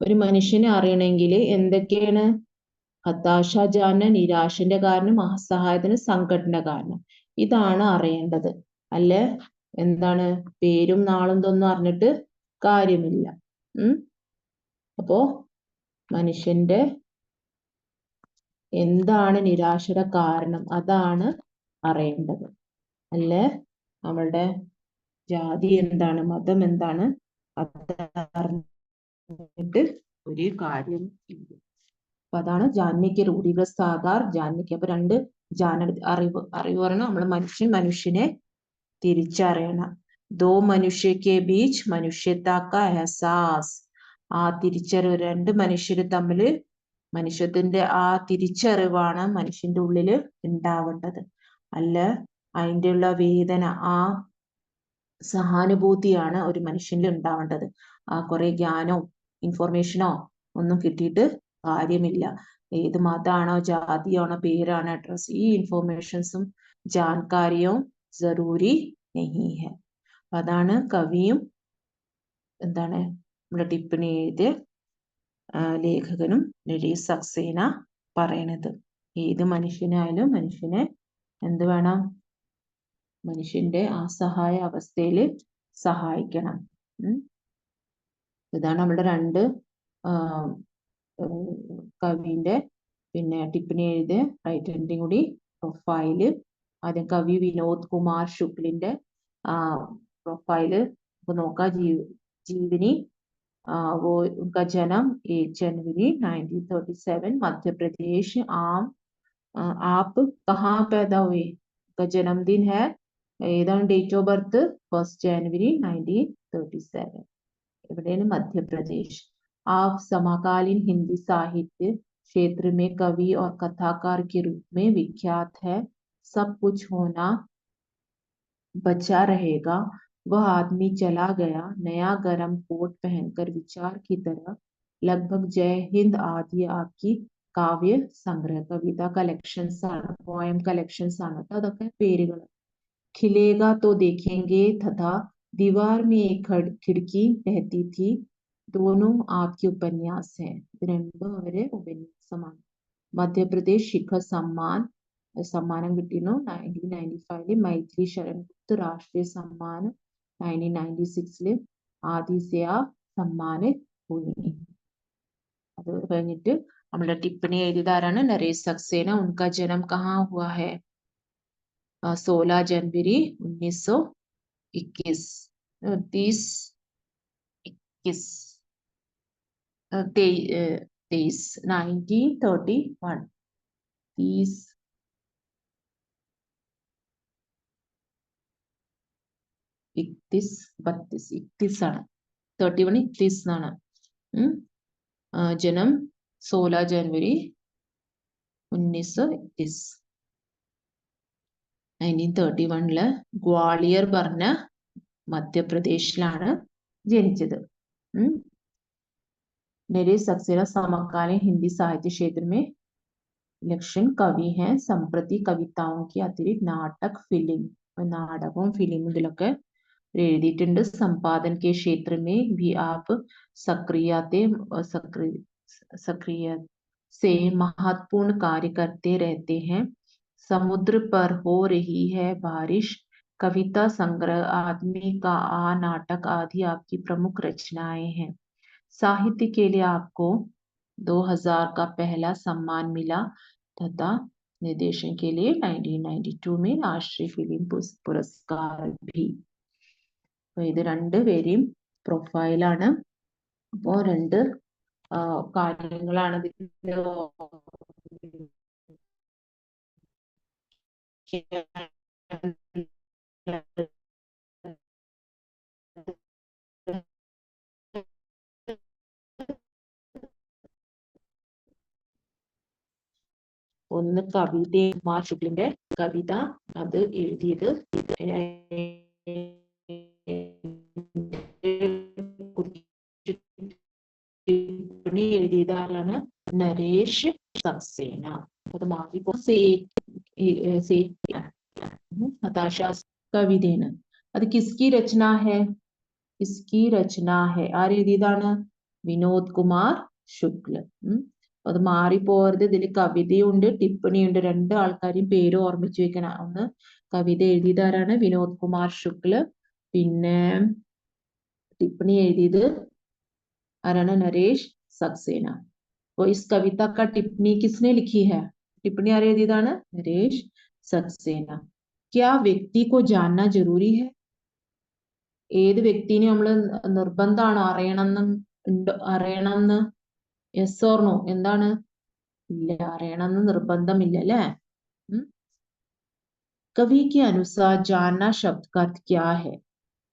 Speaker 1: ഒരു മനുഷ്യനെ അറിയണമെങ്കിൽ എന്തൊക്കെയാണ്? ഹതാശ ജാന നിരാശന്റെ കാരണം, അസഹായത്തിന് സങ്കടത്തിന്റെ കാരണം. ഇതാണ് അറിയേണ്ടത്. അല്ല എന്താണ് പേരും നാളും ഇതൊന്നും അറിഞ്ഞിട്ട് കാര്യമില്ല. അപ്പോ മനുഷ്യന്റെ എന്താണ് നിരാശയുടെ കാരണം അതാണ് അറിയേണ്ടത്. അല്ലേ അവളുടെ ജാതി എന്താണ്, മതം എന്താണ് അതറിഞ്ഞിട്ട് ഒരു കാര്യം ഇല്ല. അപ്പൊ അതാണ് ജാന്യക്ക് രൂഢിഗ്രസ്ത ആധാർ, ജാന്യക്ക്. അപ്പൊ രണ്ട് അറിവ് പറഞ്ഞാൽ നമ്മൾ മനുഷ്യനെ തിരിച്ചറിയണം. ദോ മനുഷ്യക്ക് ബീച്ച് മനുഷ്യത്താക്ക എഹസാസ്. ആ തിരിച്ചറിവ്, രണ്ട് മനുഷ്യര് തമ്മില് മനുഷ്യത്തിന്റെ ആ തിരിച്ചറിവാണ് മനുഷ്യന്റെ ഉള്ളില് ഉണ്ടാവേണ്ടത്. അല്ല അതിൻ്റെ ഉള്ള വേദന, ആ സഹാനുഭൂതിയാണ് ഒരു മനുഷ്യനിൽ ഉണ്ടാവേണ്ടത്. ആ കുറെ ജ്ഞാനോ ഇൻഫോർമേഷനോ ഒന്നും കിട്ടിയിട്ട് കാര്യമില്ല. ഏത് മതാണോ ജാതിയാണോ പേരാണോ അഡ്രസ്, ഈ ഇൻഫോർമേഷൻസും ജാൻകാരിയും ജറൂരി നഹി ഹെ. അതാണ് കവിയും എന്താണ് നമ്മുടെ ടിപ്പണി എഴുതിയ ലേഖകനും നരേഷ് സക്സേന പറയണത്. ഏത് മനുഷ്യനായാലും മനുഷ്യനെ എന്ത് വേണം? മനുഷ്യന്റെ ആ സഹായ അവസ്ഥയിൽ സഹായിക്കണം. ഇതാണ് നമ്മുടെ രണ്ട് കവിന്റെ പിന്നെ ടിപ്പണി എഴുതിയ റൈറ്ററിന്റെയും കൂടി പ്രൊഫൈല്. ആദ്യം കവി വിനോദ് കുമാർ ശുക്ലിന്റെ प्रोफाइल को नौका जीवनी। वो उनका जन्म 1 जनवरी 1937 मध्य प्रदेश। आप कहाँ पैदा हुए? उनका जन्मदिन है, डेट ऑफ बर्थ 1 जनवरी 1937, मध्य प्रदेश। आप समकालीन हिंदी साहित्य क्षेत्र में कवि और कथाकार के रूप में विख्यात है। सब कुछ होना बचा रहेगा, वह आदमी चला गया, नया गरम कोट पहनकर विचार की तरह, लगभग जय हिंद आदि आपकी കാവ്യ സംഗ്രഹ, കവിത കളക്ഷൻസ് ആണ്, പോയം കളക്ഷൻസ് ആണ്. അതൊക്കെ പേരുകൾ. खिलेगा तो देखेंगे तथा दीवार में एक खिड़की रहती थी, दोनों आपके उपन्यास हैं. ഇത് രണ്ടും അവരെ ഉപന്യാസമാണ്. മധ്യപ്രദേശ് ശിഖർ സമ്മാനം കിട്ടിയിരുന്നു 1995 മൈത്രി ശരൺ ഗുപ്ത രാഷ്ട്രീയ സമ്മാനം 1996 ആദിസ്യ സമ്മാനം हुई. അത് കഴിഞ്ഞിട്ട് നമ്മുടെ ടിപ്പണി എഴുതിയതാരാണ്? നരേഷ് സക്സേന. ഉनका जन्म कहाँ हुआ है? 16 जनवरी 1921 1931 31 ആണ്. 31 31 എന്നാണ്. ജനം 16 जनवरी 1931. 1931 ഗ്വാളിയർ പറഞ്ഞ മധ്യപ്രദേശിലാണ് ജനിച്ചത്. नरेश सक्सेना समकालीन हिंदी साहित्य क्षेत्र में लक्षण कवि हैं. संप्रति कविताओं की अतिरिक्त नाटक, फिल्म, नाटकों फिल्म ഇതിലൊക്കെ എഴുതിയിട്ടുണ്ട്. संपादन के क्षेत्र में भी आप सक्रिय से महत्वपूर्ण कार्य करते रहते हैं. समुद्र पर हो रही है बारिश, कविता संग्रह, आदमी का आ नाटक आदि आपकी प्रमुख रचनाएं हैं. साहित्य के लिए आपको 2000 का पहला सम्मान मिला तथा निर्देशन के लिए 1992 में राष्ट्रीय फिल्म पुरस्कार भी. അപ്പൊ ഇത് രണ്ടുപേരെയും പ്രൊഫൈലാണ്. അപ്പോ രണ്ട് കാര്യങ്ങളാണ് ഇതിന്റെ ഒന്ന് കവിതയും കുമാർ ശുക്ലിന്റെ കവിത, അത് എഴുതിയത് എഴുതിയതാരാണ്? നരേഷ് സക്സേന. അത് മാറിപ്പോ हताशा കവിതയാണ്. അത് കിസ്കി രചന ഹെ? കിസ്കി രചന ഹെ? ആര് എഴുതിയതാണ്? വിനോദ് കുമാർ ശുക്ല. അത് മാറിപ്പോകരുത്. ഇതിൽ കവിതയുണ്ട്, ടിപ്പണിയുണ്ട്. രണ്ട് ആൾക്കാരെയും പേര് ഓർമ്മിച്ചു വെക്കണം. ഒന്ന് കവിത എഴുതിയതാരാണ്? വിനോദ് കുമാർ ശുക്ല. പിന്നെ टिप्पणी എഴുതിയത് आराना नरेश सक्सेना. तो इस कविता का टिप्पणी किसने लिखी है? टिप्पणी आरे എഴുതിയതാണ്? नरेश सक्सेना. क्या व्यक्ति को जानना जरूरी है? ഏത് വ്യക്തിനെ നമ്മൾ നിർബന്ധമാണോ അറിയണമെന്ന്? Yes or no? എന്താണ്? ഇല്ല, അറിയണമെന്ന് നിർബന്ധമില്ല അല്ലേ? കവി के अनुसार जानना शब्द का अर्थ क्या है?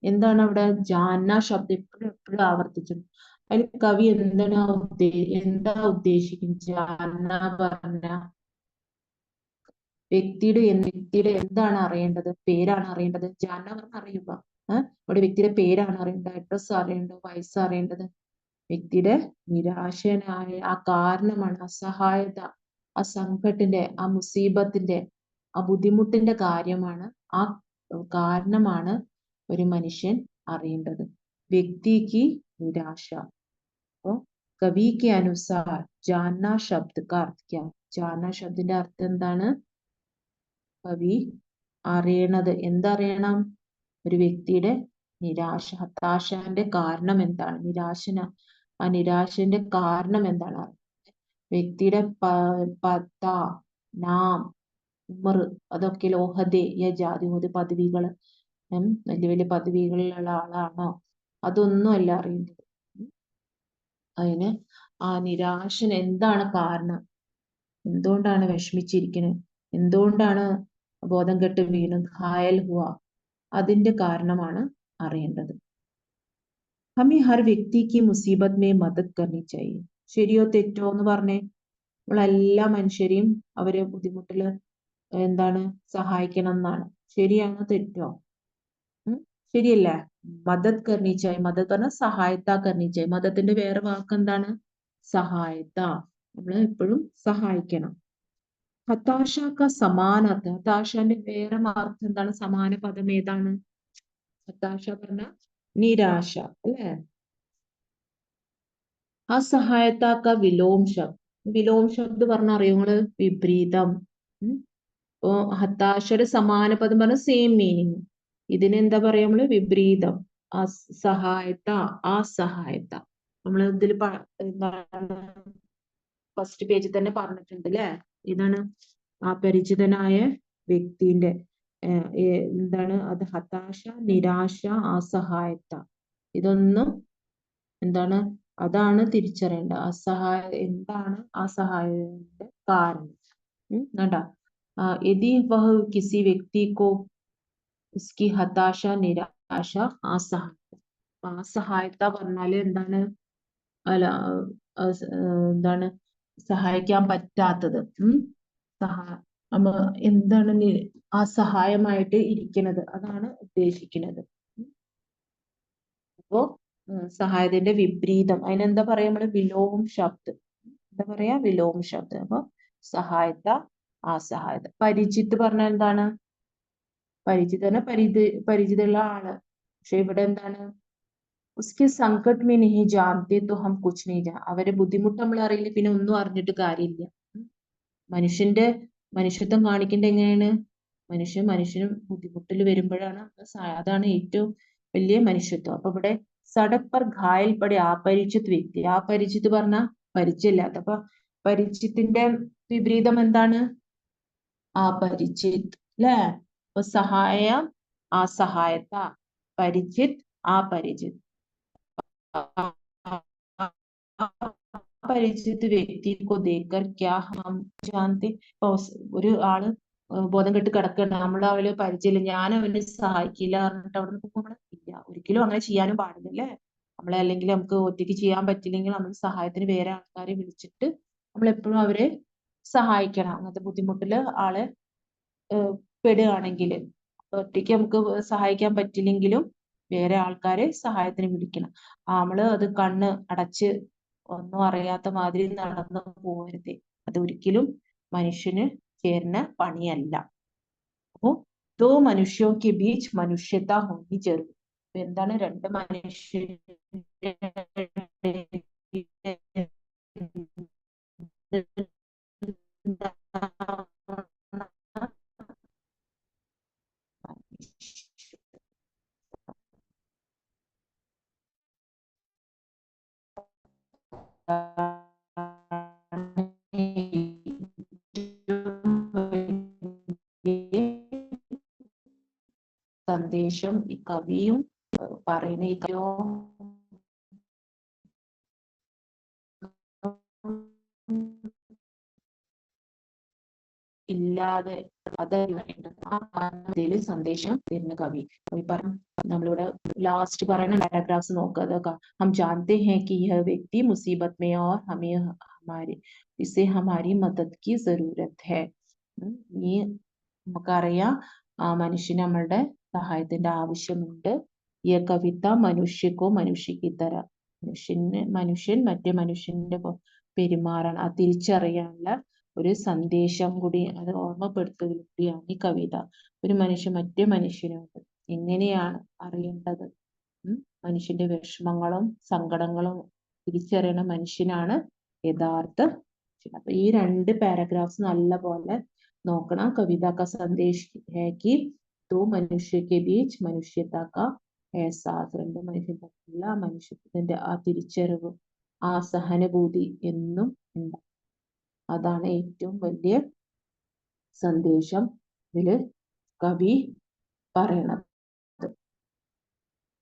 Speaker 1: എന്താണ് അവിടെ ജാന ശബ്ദം എപ്പോഴും ആവർത്തിച്ചത്? അതിൽ കവി എന്താ ഉദ്ദേശിക്കുന്നത്? ജാന പറഞ്ഞ വ്യക്തിയുടെ എന്താണ് അറിയേണ്ടത്? പേരാണ് അറിയേണ്ടത്. ജാന പറഞ്ഞ അറിയുക. അവിടെ വ്യക്തിയുടെ പേരാണ് അറിയേണ്ടത്, അഡ്രസ് അറിയേണ്ടത്, വയസ്സ് അറിയേണ്ടത്. വ്യക്തിയുടെ നിരാശനായ ആ കാരണമാണ്, അസഹായത, ആ സങ്കടത്തിന്റെ, ആ മുസീബത്തിന്റെ, ആ ബുദ്ധിമുട്ടിന്റെ കാര്യമാണ്, ആ കാരണമാണ് ഒരു മനുഷ്യൻ അറിയേണ്ടത്. വ്യക്തിക്ക് നിരാശ. അപ്പോ കവി के अनुसार जानना शब्द का अर्थ क्या? जानना ശബ്ദത്തിന്റെ അർത്ഥം എന്താണ്? കവി അറിയണത്. എന്തറിയണം? ഒരു വ്യക്തിയുടെ നിരാശ, ഹതാശന്റെ കാരണം എന്താണ്? ആ നിരാശന്റെ കാരണം എന്താണ്? വ്യക്തിയുടെ പത, നാം, ഉമർ, അതൊക്കെ ലോഹദേ യ ജാതി പദവികള്, വലിയ വലിയ പദവികളിലുള്ള ആളാണോ? അതൊന്നും അല്ല അറിയുന്നത്. അതിന് ആ നിരാശന് എന്താണ് കാരണം? എന്തുകൊണ്ടാണ് വിഷമിച്ചിരിക്കുന്നത്? എന്തുകൊണ്ടാണ് ബോധം കെട്ട് വീണ് ഘായൽ ഹുവ? അതിന്റെ കാരണമാണ് അറിയേണ്ടത്. ഹമേ ഹർ വ്യക്തിക്ക് മുസീബത്ത് മേ മദത് കർണി ചാഹിയെ. ശരിയോ തെറ്റോ എന്ന് പറഞ്ഞേ. നമ്മളെല്ലാ മനുഷ്യരെയും അവരെ ബുദ്ധിമുട്ടില് എന്താണ് സഹായിക്കണം എന്നാണ്. ശരിയാണോ തെറ്റോ? ശരിയല്ലേ? മദത് കർണി ചാഹിയെ. മദത് പറഞ്ഞാൽ സഹായത്ത കർണി ചാഹിയെ. മദത്തിന്റെ വേറെ വാക്ക് എന്താണ്? സഹായത്ത. നമ്മൾ എപ്പോഴും സഹായിക്കണം. ഹതാശ ക സമാനത. ഹതാശന്റെ വേറെ അർത്ഥം എന്താണ്? സമാന പദം ഏതാണ്? ഹതാശ പറഞ്ഞ നിരാശ അല്ലേ? അസഹായത ക വിലോം ശബ്ദ്. വിലോം ശബ്ദ് പറഞ്ഞ അറിയുങ്ങള്? വിപരീതം. അപ്പോ ഹതാശയുടെ സമാന പദം പറഞ്ഞ സെയിം മീനിങ്. ഇതിനെന്താ പറയാ നമ്മള്? വിപരീതം. അസഹായത, അസഹായത. നമ്മൾ ഇതിൽ ഫസ്റ്റ് പേജിൽ തന്നെ പറഞ്ഞിട്ടുണ്ട് അല്ലെ? ഇതാണ് ആ പരിചിതനായ വ്യക്തിന്റെ എന്താണ് അത്? ഹതാശ, നിരാശ, അസഹായത. ഇതൊന്നും എന്താണ്? അതാണ് തിരിച്ചറിയേണ്ടത്. എന്താണ് അസഹായത്തിന്റെ കാരണം? കണ്ടാ? യദി വഹ കിസി വ്യക്തി കോ ഉസ്കി ഹതാശ, നിരാശ, അസഹായത. അസഹായത പറഞ്ഞാല് എന്താണ്? അല്ല, എന്താണ് സഹായിക്കാൻ പറ്റാത്തത്. എന്താണ് അസഹായമായിട്ട് ഇരിക്കുന്നത്, അതാണ് ഉദ്ദേശിക്കുന്നത്. അപ്പോ സഹായത്തിന്റെ വിപരീതം അതിനെന്താ പറയാ നമ്മള്? വിലോം ശബ്ദ്. എന്താ പറയാ? വിലോം ശബ്ദ്. അപ്പൊ സഹായത, അസഹായത. പരിചിത്ത് പറഞ്ഞാൽ എന്താണ്? പരിചിതന പരിചിതമുള്ള ആള്. പക്ഷെ ഇവിടെ എന്താണ്? ഉസ്കെ സങ്കട്ട് മേ നഹീ ജാനത്തെ തോ ഹം കുച്ച് നഹീ ജാന. അവരെ ബുദ്ധിമുട്ട് നമ്മൾ അറിയില്ല, പിന്നെ ഒന്നും അറിഞ്ഞിട്ട് കാര്യമില്ല. മനുഷ്യത്വം കാണിക്കേണ്ട എങ്ങനെയാണ്? മനുഷ്യനും ബുദ്ധിമുട്ടിൽ വരുമ്പോഴാണ്. അതാണ് ഏറ്റവും വലിയ മനുഷ്യത്വം. അപ്പൊ ഇവിടെ സടക് പർ ഘായൽ പടെ അപരിചിത് വ്യക്തി. അപരിചിത് പറഞ്ഞ പരിചയമില്ലാത്ത. അപ്പൊ പരിചിത്തിന്റെ വിപരീതം എന്താണ്? अपरिचित अല്ലേ? അപ്പൊ സഹായം असहायता, परिचित अपरिचित. अपरिचित व्यक्ति को देखकर क्या हम जानते? ഒരു ആള് ബോധം കെട്ട് കിടക്കണ്ട, നമ്മൾ അവര് പരിചയമില്ല, ഞാൻ അവനെ സഹായിക്കില്ല പറഞ്ഞിട്ട് അവിടെ നിന്ന് നമ്മള് ഇല്ല, ഒരിക്കലും അങ്ങനെ ചെയ്യാനും പാടില്ലല്ലേ. നമ്മളെ അല്ലെങ്കിൽ നമുക്ക് ഒറ്റയ്ക്ക് ചെയ്യാൻ പറ്റില്ലെങ്കിൽ നമ്മൾ സഹായത്തിന് വേറെ ആൾക്കാരെ വിളിച്ചിട്ട് നമ്മൾ എപ്പോഴും അവരെ സഹായിക്കണം. അങ്ങനത്തെ ബുദ്ധിമുട്ടില് ആളെ പെടുകയാണെങ്കിൽ ഒറ്റയ്ക്ക് നമുക്ക് സഹായിക്കാൻ പറ്റില്ലെങ്കിലും വേറെ ആൾക്കാരെ സഹായത്തിന് വിളിക്കണം. നമ്മള് അത് കണ്ണ് അടച്ച് ഒന്നും അറിയാത്ത മാതിരി നടന്നു പോകരുത്. അതൊരിക്കലും മനുഷ്യന് ചേരുന്ന പണിയല്ല. അപ്പോ ദോ മനുഷ്യോ കെ ബീച്ച് മനുഷ്യത ഹോനി ജറൂർ. എന്താണ് രണ്ട് മനുഷ്യരുടെ സന്ദേശം ഈ കവിയും പറയുന്ന ഈ ഇല്ലാതെ അതേലും സന്ദേശം തരുന്ന കവി. കവി പറഞ്ഞു നമ്മളിവിടെ ലാസ്റ്റ് പറയുന്ന പാരാഗ്രാഫ്സ് നോക്കുക. അതൊക്കെ हम जानते हैं कि यह व्यक्ति मुसीबत में और हमें हमारे इसे हमारी मदद की जरूरत है. ഈ നമുക്കറിയാം ആ മനുഷ്യന് നമ്മളുടെ സഹായത്തിന്റെ ആവശ്യമുണ്ട്. ഈ കവിത മനുഷ്യക്കോ മനുഷ്യക്ക് തര, മനുഷ്യൻ മറ്റേ മനുഷ്യന്റെ പെരുമാറാൻ ആ തിരിച്ചറിയാനുള്ള ഒരു സന്ദേശം കൂടി അത് ഓർമ്മപ്പെടുത്തുകയും കൂടിയാണ് ഈ കവിത. ഒരു മനുഷ്യൻ മറ്റേ മനുഷ്യനോട് എങ്ങനെയാണ് അറിയേണ്ടത്, മനുഷ്യന്റെ വിഷമങ്ങളും സങ്കടങ്ങളും തിരിച്ചറിയണ മനുഷ്യനാണ് യഥാർത്ഥ. അപ്പൊ ഈ രണ്ട് പാരഗ്രാഫ്സ് നല്ല പോലെ നോക്കണം. കവിത का संदेश है कि दो मनुष्य के बीच मनुष्यता का एहसास, രണ്ട് മനുഷ്യർക്കുള്ള മനുഷ്യത്തിന്റെ ആ തിരിച്ചറിവ്, ആ സഹാനുഭൂതി എന്നും ഉണ്ട്. അതാണ് ഏറ്റവും വലിയ സന്ദേശം ഇതില് കവി പറയണത്.